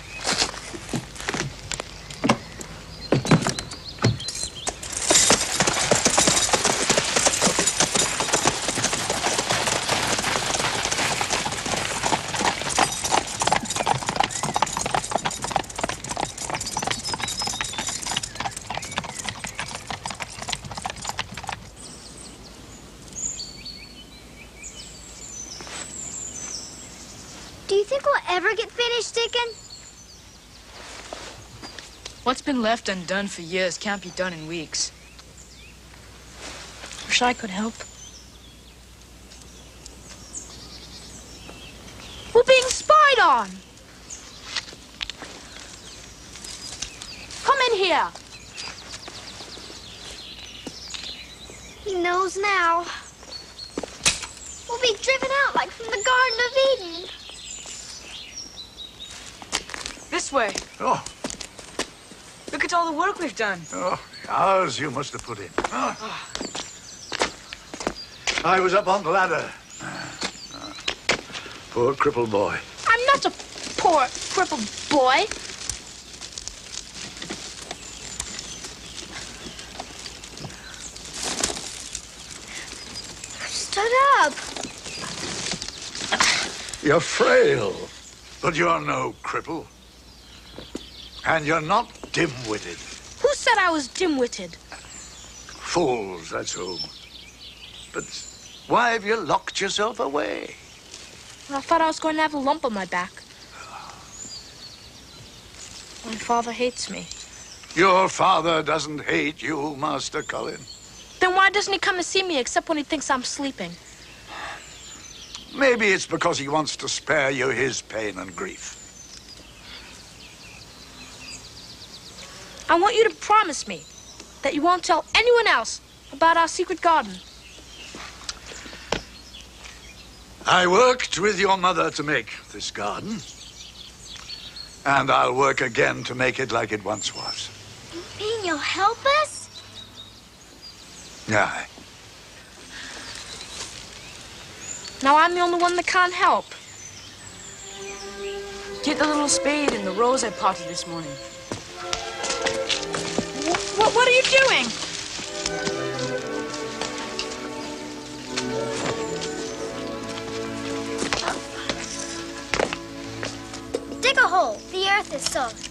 S1: ever get finished, Dickon?
S9: What's been left undone for years can't be done in weeks.
S15: Wish I could help. We're being spied on! Come in here!
S1: He knows now. We'll be driven out like from the Garden of Eden.
S9: This way.
S11: Oh.
S9: Look at all the work we've done.
S11: Oh, hours you must have put in. Oh. I was up on the ladder. Poor crippled boy.
S15: I'm not a poor, crippled boy.
S1: Stood up.
S11: You're frail, but you're no cripple. And you're not dim-witted.
S15: Who said I was dim-witted?
S11: Fools, that's who. But why have you locked yourself away?
S15: I thought I was going to have a lump on my back. My father hates me.
S11: Your father doesn't hate you, Master Colin.
S15: Then why doesn't he come to see me except when he thinks I'm sleeping?
S11: Maybe it's because he wants to spare you his pain and grief.
S15: I want you to promise me that you won't tell anyone else about our secret garden.
S11: I worked with your mother to make this garden. And I'll work again to make it like it once was.
S1: You mean you'll help us?
S11: Aye.
S15: Now I'm the only one that can't help.
S9: Get the little spade and the rose I potted this morning.
S15: What are you doing?
S1: Dig a hole. The earth is soft.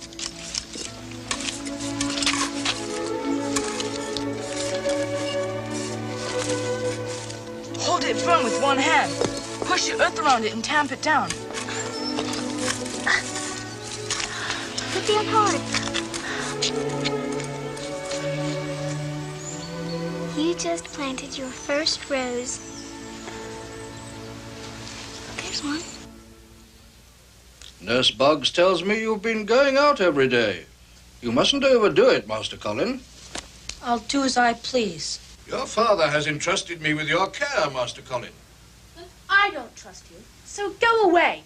S9: Hold it firm with one hand. Push the earth around it and tamp it down.
S1: Put the hard. You just planted your first rose. There's one.
S5: Nurse Buggs tells me you've been going out every day. You mustn't overdo it, Master Colin.
S15: I'll do as I please.
S5: Your father has entrusted me with your care, Master Colin.
S15: I don't trust you, so go away.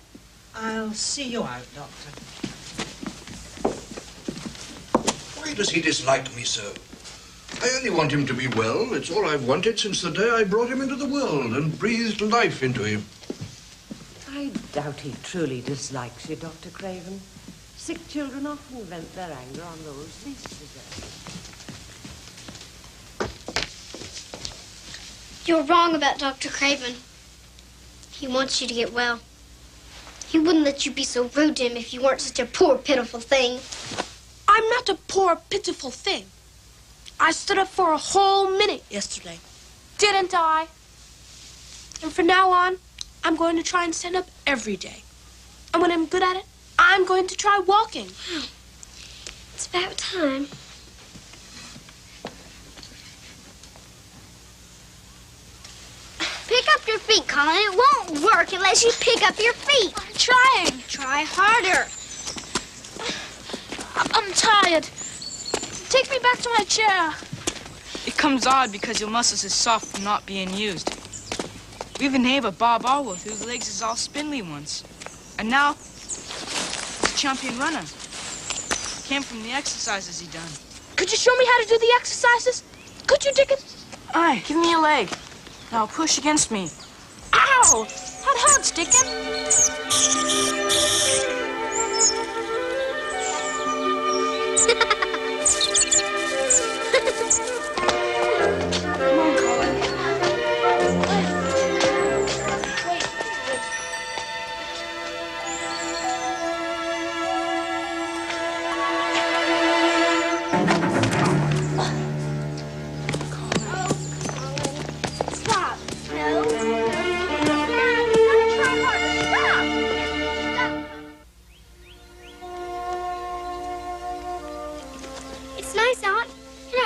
S18: I'll see you out, Doctor.
S5: Why does he dislike me so? I only want him to be well. It's all I've wanted since the day I brought him into the world and breathed life into him.
S16: I doubt he truly dislikes you, Dr. Craven. Sick children often vent their anger on those least deserving.
S1: You're wrong about Dr. Craven. He wants you to get well. He wouldn't let you be so rude to him if you weren't such a poor, pitiful thing.
S15: I'm not a poor, pitiful thing. I stood up for a whole minute yesterday. Didn't I? And from now on, I'm going to try and stand up every day. And when I'm good at it, I'm going to try walking.
S1: It's about time. Pick up your feet, Colin. It won't work unless you pick up your feet.
S15: I'm trying.
S1: Try harder.
S15: I'm tired. Take me back to my chair.
S9: It comes odd because your muscles is soft from not being used. We have a neighbor, Bob Allworth, whose legs is all spindly once. And now, he's a champion runner. Came from the exercises he done.
S15: Could you show me how to do the exercises? Could you, Dickon?
S9: Aye, give me a leg. Now push against me.
S15: Ow! That hurts, Dickon.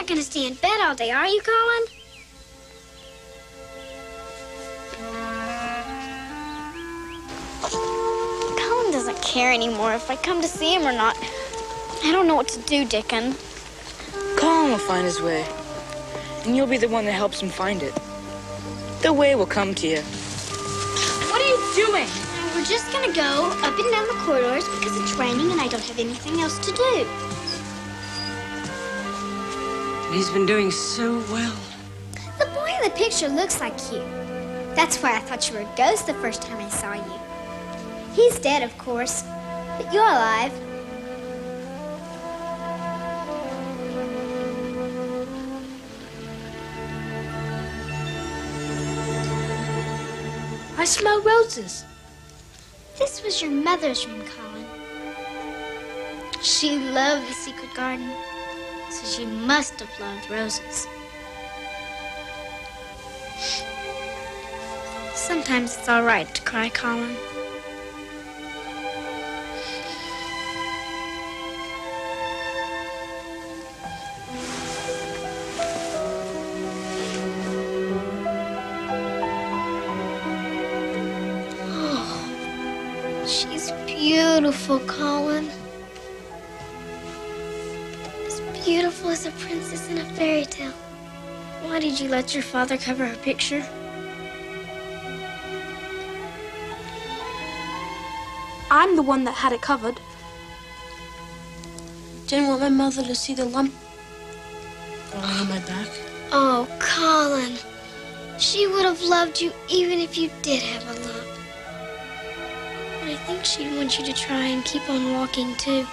S1: not going to stay in bed all day, are you, Colin? Colin doesn't care anymore if I come to see him or not. I don't know what to do, Dickon.
S9: Colin will find his way, and you'll be the one that helps him find it. The way will come to you.
S15: What are you doing?
S1: We're just going to go up and down the corridors because it's raining and I don't have anything else to do.
S4: He's been doing so well.
S1: The boy in the picture looks like you. That's why I thought you were a ghost the first time I saw you. He's dead, of course, but you're alive.
S15: I smell roses.
S1: This was your mother's room, Colin. She loved the secret garden, so she must have loved roses. Sometimes it's all right to cry, Colin. She's beautiful, Colin. As beautiful as a princess in a fairy tale. Why did you let your father cover her picture?
S15: I'm the one that had it covered. Didn't want my mother to see the lump on my back.
S1: Oh, Colin. She would have loved you even if you did have a lump. But I think she'd want you to try and keep on walking, too.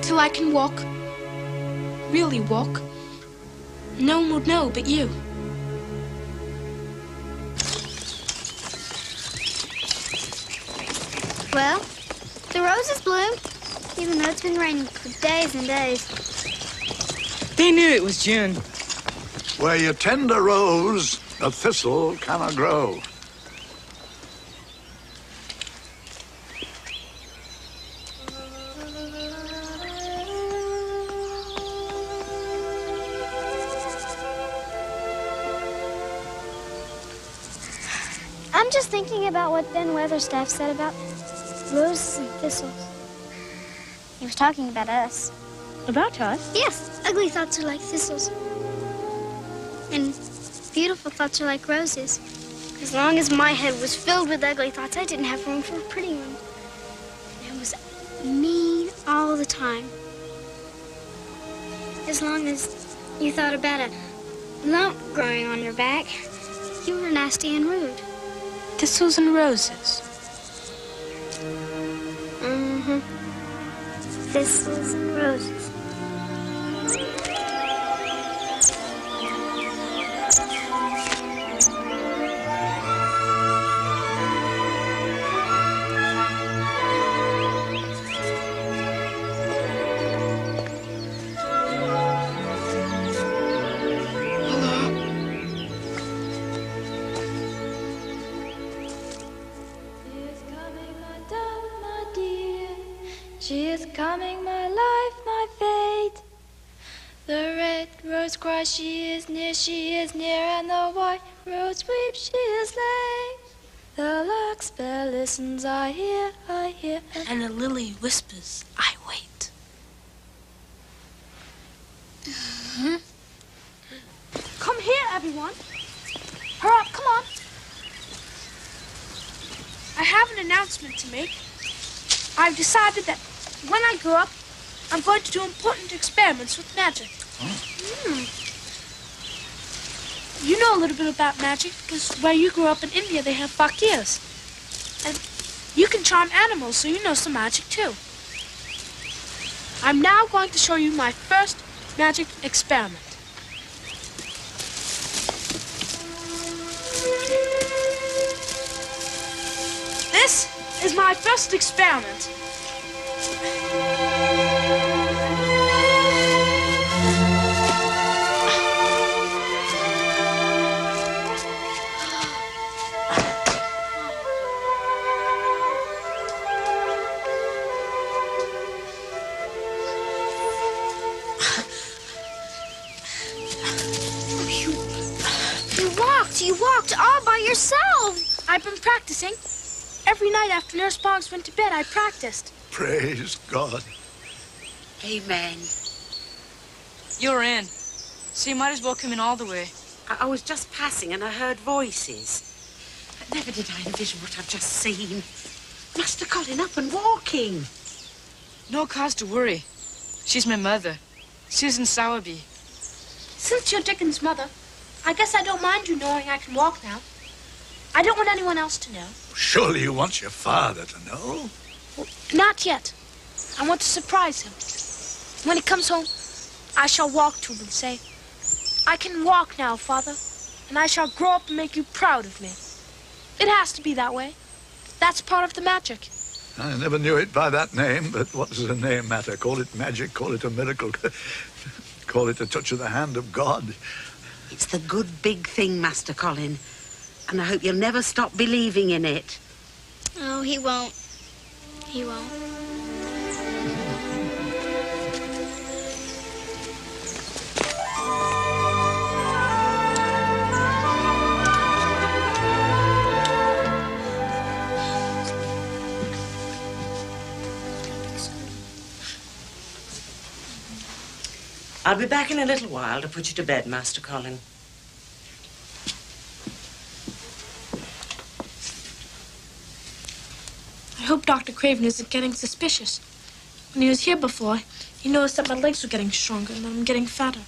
S15: Till I can walk. Really walk. No one would know but you.
S1: Well, the roses bloomed, even though it's been raining for days and days.
S9: They knew it was June.
S11: Where you tend a rose, a thistle cannot grow.
S1: I'm just thinking about what Ben Weatherstaff said about roses and thistles. He was talking about us.
S15: About us?
S1: Yes, ugly thoughts are like thistles. And beautiful thoughts are like roses. As long as my head was filled with ugly thoughts, I didn't have room for a pretty one. And I was mean all the time. As long as you thought about a lump growing on your back, you were nasty and rude.
S15: Thistles and roses.
S1: Mm-hmm. Thistles and roses.
S17: She is coming, my life, my fate. The red rose cries, she is near, and the white rose weeps, she is late. The larkspur listens, I hear.
S15: And the lily whispers, I wait. Come here, everyone. Hurry up, come on. I have an announcement to make. I've decided that when I grow up, I'm going to do important experiments with magic. You know a little bit about magic because where you grew up in India, they have fakirs. And you can charm animals, so you know some magic too. I'm now going to show you my first magic experiment. This is my first experiment.
S1: You walked all by yourself.
S15: I've been practicing. Every night after Nurse Boggs went to bed, I practiced.
S11: Praise God.
S16: Amen.
S9: You're in. So you might as well come in all the way.
S16: I was just passing and I heard voices. But never did I envision what I've just seen. Master Colin up and walking.
S9: No cause to worry. She's my mother, Susan Sowerby.
S15: Since you're Dickon's mother, I guess I don't mind you knowing I can walk now. I don't want anyone else to know.
S11: Surely you want your father to know.
S15: Well, not yet. I want to surprise him. When he comes home, I shall walk to him and say, I can walk now, Father, and I shall grow up and make you proud of me. It has to be that way. That's part of the magic.
S11: I never knew it by that name, but what does a name matter? Call it magic, call it a miracle, call it a touch of the hand of God.
S16: It's the good big thing, Master Colin. And I hope you'll never stop believing in it.
S1: Oh, he won't. He won't.
S18: I'll be back in a little while to put you to bed, Master Colin.
S15: I hope Dr. Craven isn't getting suspicious. When he was here before, he noticed that my legs were getting stronger and that I'm getting fatter.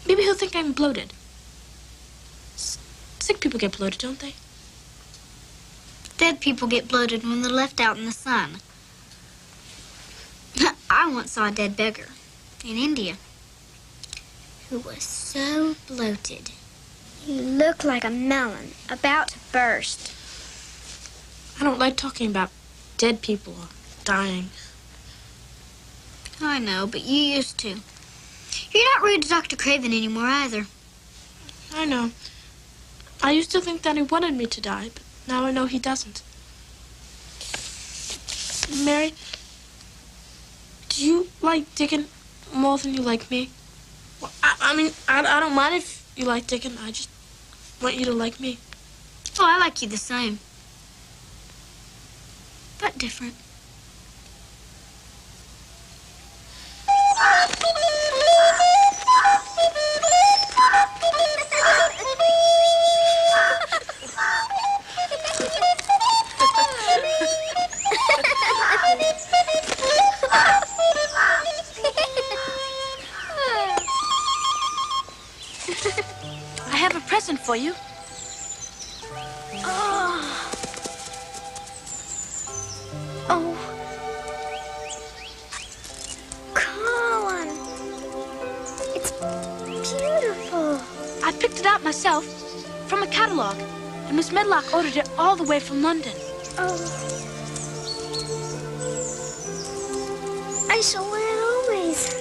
S15: Maybe he'll think I'm bloated. Sick people get bloated, don't they?
S1: Dead people get bloated when they're left out in the sun. I once saw a dead beggar in India who was so bloated. He looked like a melon about to burst.
S15: I don't like talking about dead people or dying.
S1: I know, but you used to. You're not rude to Dr. Craven anymore either.
S15: I know. I used to think that he wanted me to die, but now I know he doesn't. Mary, do you like Dickon more than you like me? Well, I mean, I don't mind if you like Dickon. I just want you to like me.
S1: Oh, I like you the same. But different.
S15: I have a present for you.
S1: Oh. Colin. It's beautiful.
S15: I picked it out myself from a catalog, and Miss Medlock ordered it all the way from London.
S1: Oh. I shall wear it always.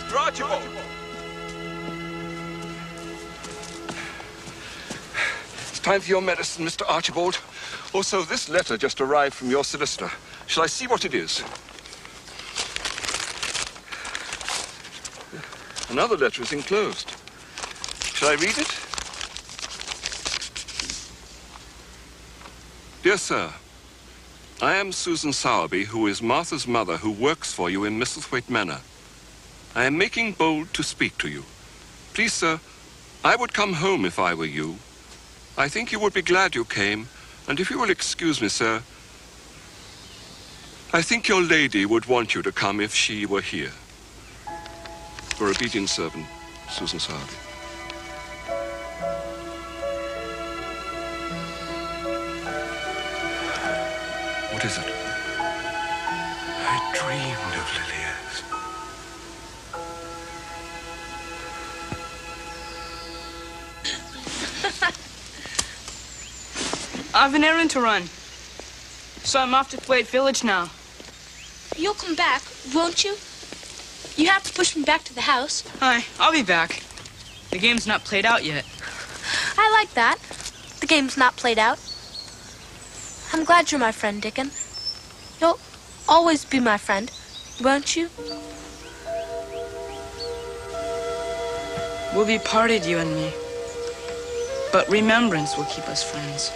S10: Mr. Archibald! It's time for your medicine, Mr. Archibald. Also, this letter just arrived from your solicitor. Shall I see what it is? Another letter is enclosed. Shall I read it? Dear Sir, I am Susan Sowerby, who is Martha's mother, who works for you in Misselthwaite Manor. I am making bold to speak to you. Please, sir, I would come home if I were you. I think you would be glad you came, and if you will excuse me, sir, I think your lady would want you to come if she were here. Your obedient servant, Susan Sowerby. What is it?
S14: I dreamed of Lilias.
S9: I've an errand to run. So I'm off to Thwaite Village now.
S15: You'll come back, won't you? You have to push me back to the house.
S9: Hi, I'll be back. The game's not played out yet.
S15: I like that. The game's not played out. I'm glad you're my friend, Dickon. You'll always be my friend, won't you?
S9: We'll be parted, you and me. But remembrance will keep us friends.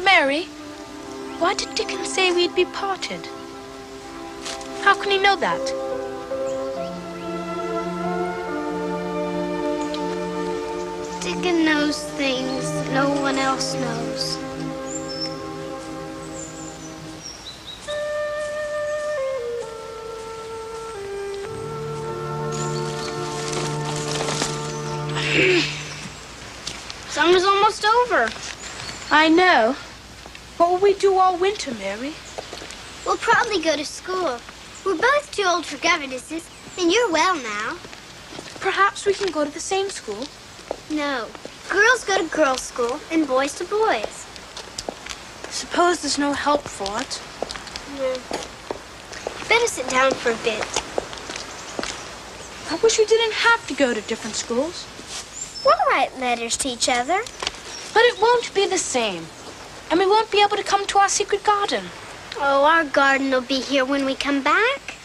S15: Mary, why did Dickon say we'd be parted? How can he know that?
S1: Dickon knows things that no one else knows. Summer's almost over.
S15: I know. What will we do all winter, Mary?
S1: We'll probably go to school. We're both too old for governesses, and you're well now.
S15: Perhaps we can go to the same school.
S1: No. Girls go to girls' school, and boys to boys.
S15: Suppose there's no help for it.
S1: No. Better sit down for a bit.
S15: I wish we didn't have to go to different schools.
S1: We'll write letters to each other.
S15: But it won't be the same. And we won't be able to come to our secret garden.
S1: Oh, our garden will be here when we come back.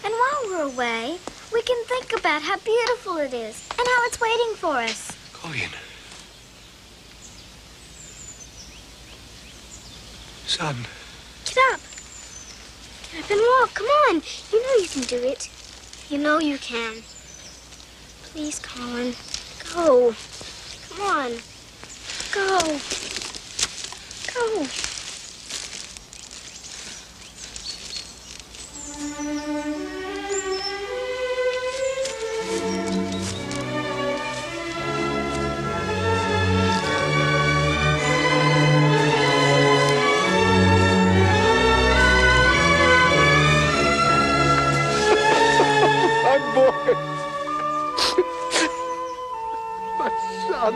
S1: And while we're away, we can think about how beautiful it is and how it's waiting for us.
S14: Colin. Son.
S1: Get up. Get up and walk. Come on. You know you can do it. You know you can. Please, Colin. Go. Come on. Go. Go.
S11: My boy. My son.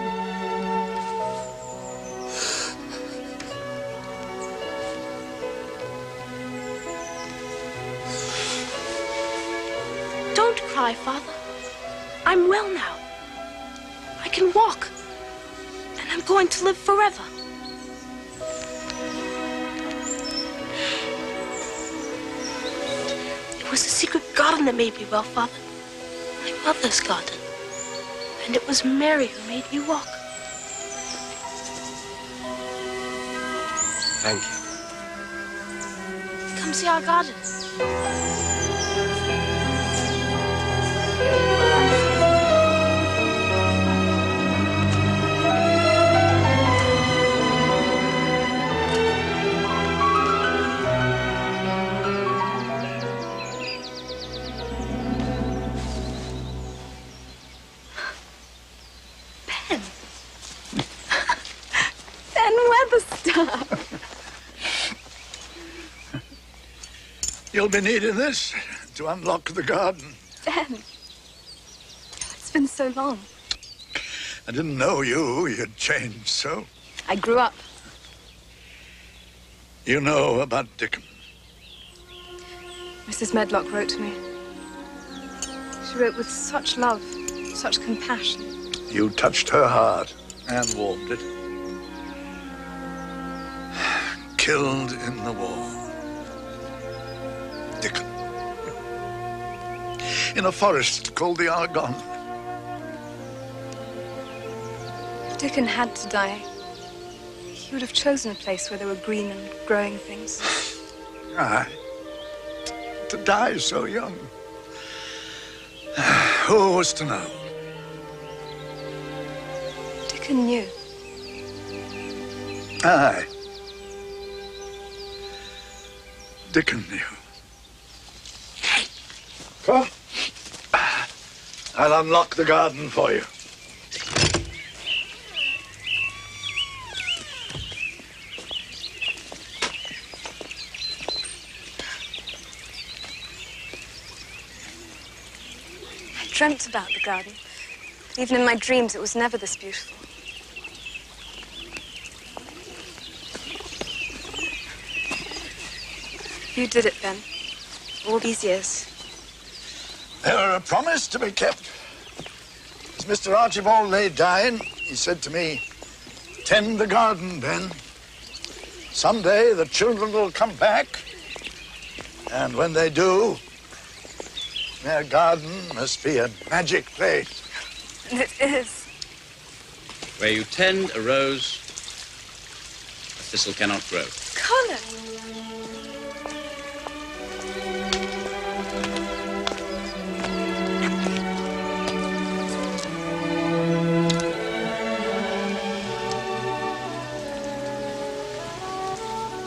S15: Don't cry, Father. I'm well now. I can walk. And I'm going to live forever. It was the secret garden that made me well, Father. My mother's garden. And it was Mary who made me walk.
S14: Thank you.
S15: Come see our garden.
S12: Ben Weatherstaff.
S11: You'll be needing this to unlock the garden.
S12: Ben. It's been so long.
S11: I didn't know you'd changed so.
S15: I grew up.
S11: You know about Dickon.
S15: Mrs. Medlock wrote to me. She wrote with such love, such compassion.
S11: You touched her heart and warmed it. Killed in the war. Dickon. In a forest called the Argonne.
S15: Dickon had to die. He would have chosen a place where there were green and growing things.
S11: Aye. To die so young. Who was to know?
S15: Dickon knew.
S11: Aye. Dickon knew. Come. I'll unlock the garden for you.
S15: I dreamt about the garden. But even in my dreams, it was never this beautiful. You did it, Ben. All these years.
S11: They were a promise to be kept. As Mr. Archibald lay dying, he said to me, "Tend the garden, Ben. Someday the children will come back. And when they do, their garden must be a magic place."
S15: And it is.
S19: Where you tend a rose, a thistle cannot grow.
S15: Colin!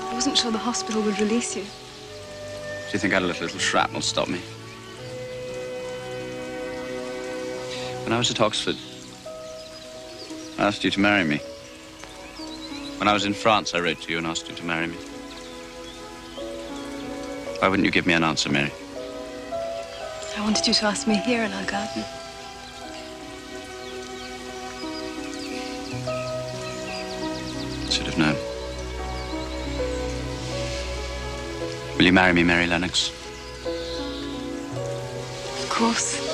S15: I wasn't sure the hospital would release you.
S19: Do you think I'd let a little shrapnel stop me? When I was at Oxford, I asked you to marry me. When I was in France, I wrote to you and asked you to marry me. Why wouldn't you give me an answer, Mary?
S15: I wanted you to ask me here in our garden.
S19: Should have known. Will you marry me, Mary Lennox?
S15: Of course.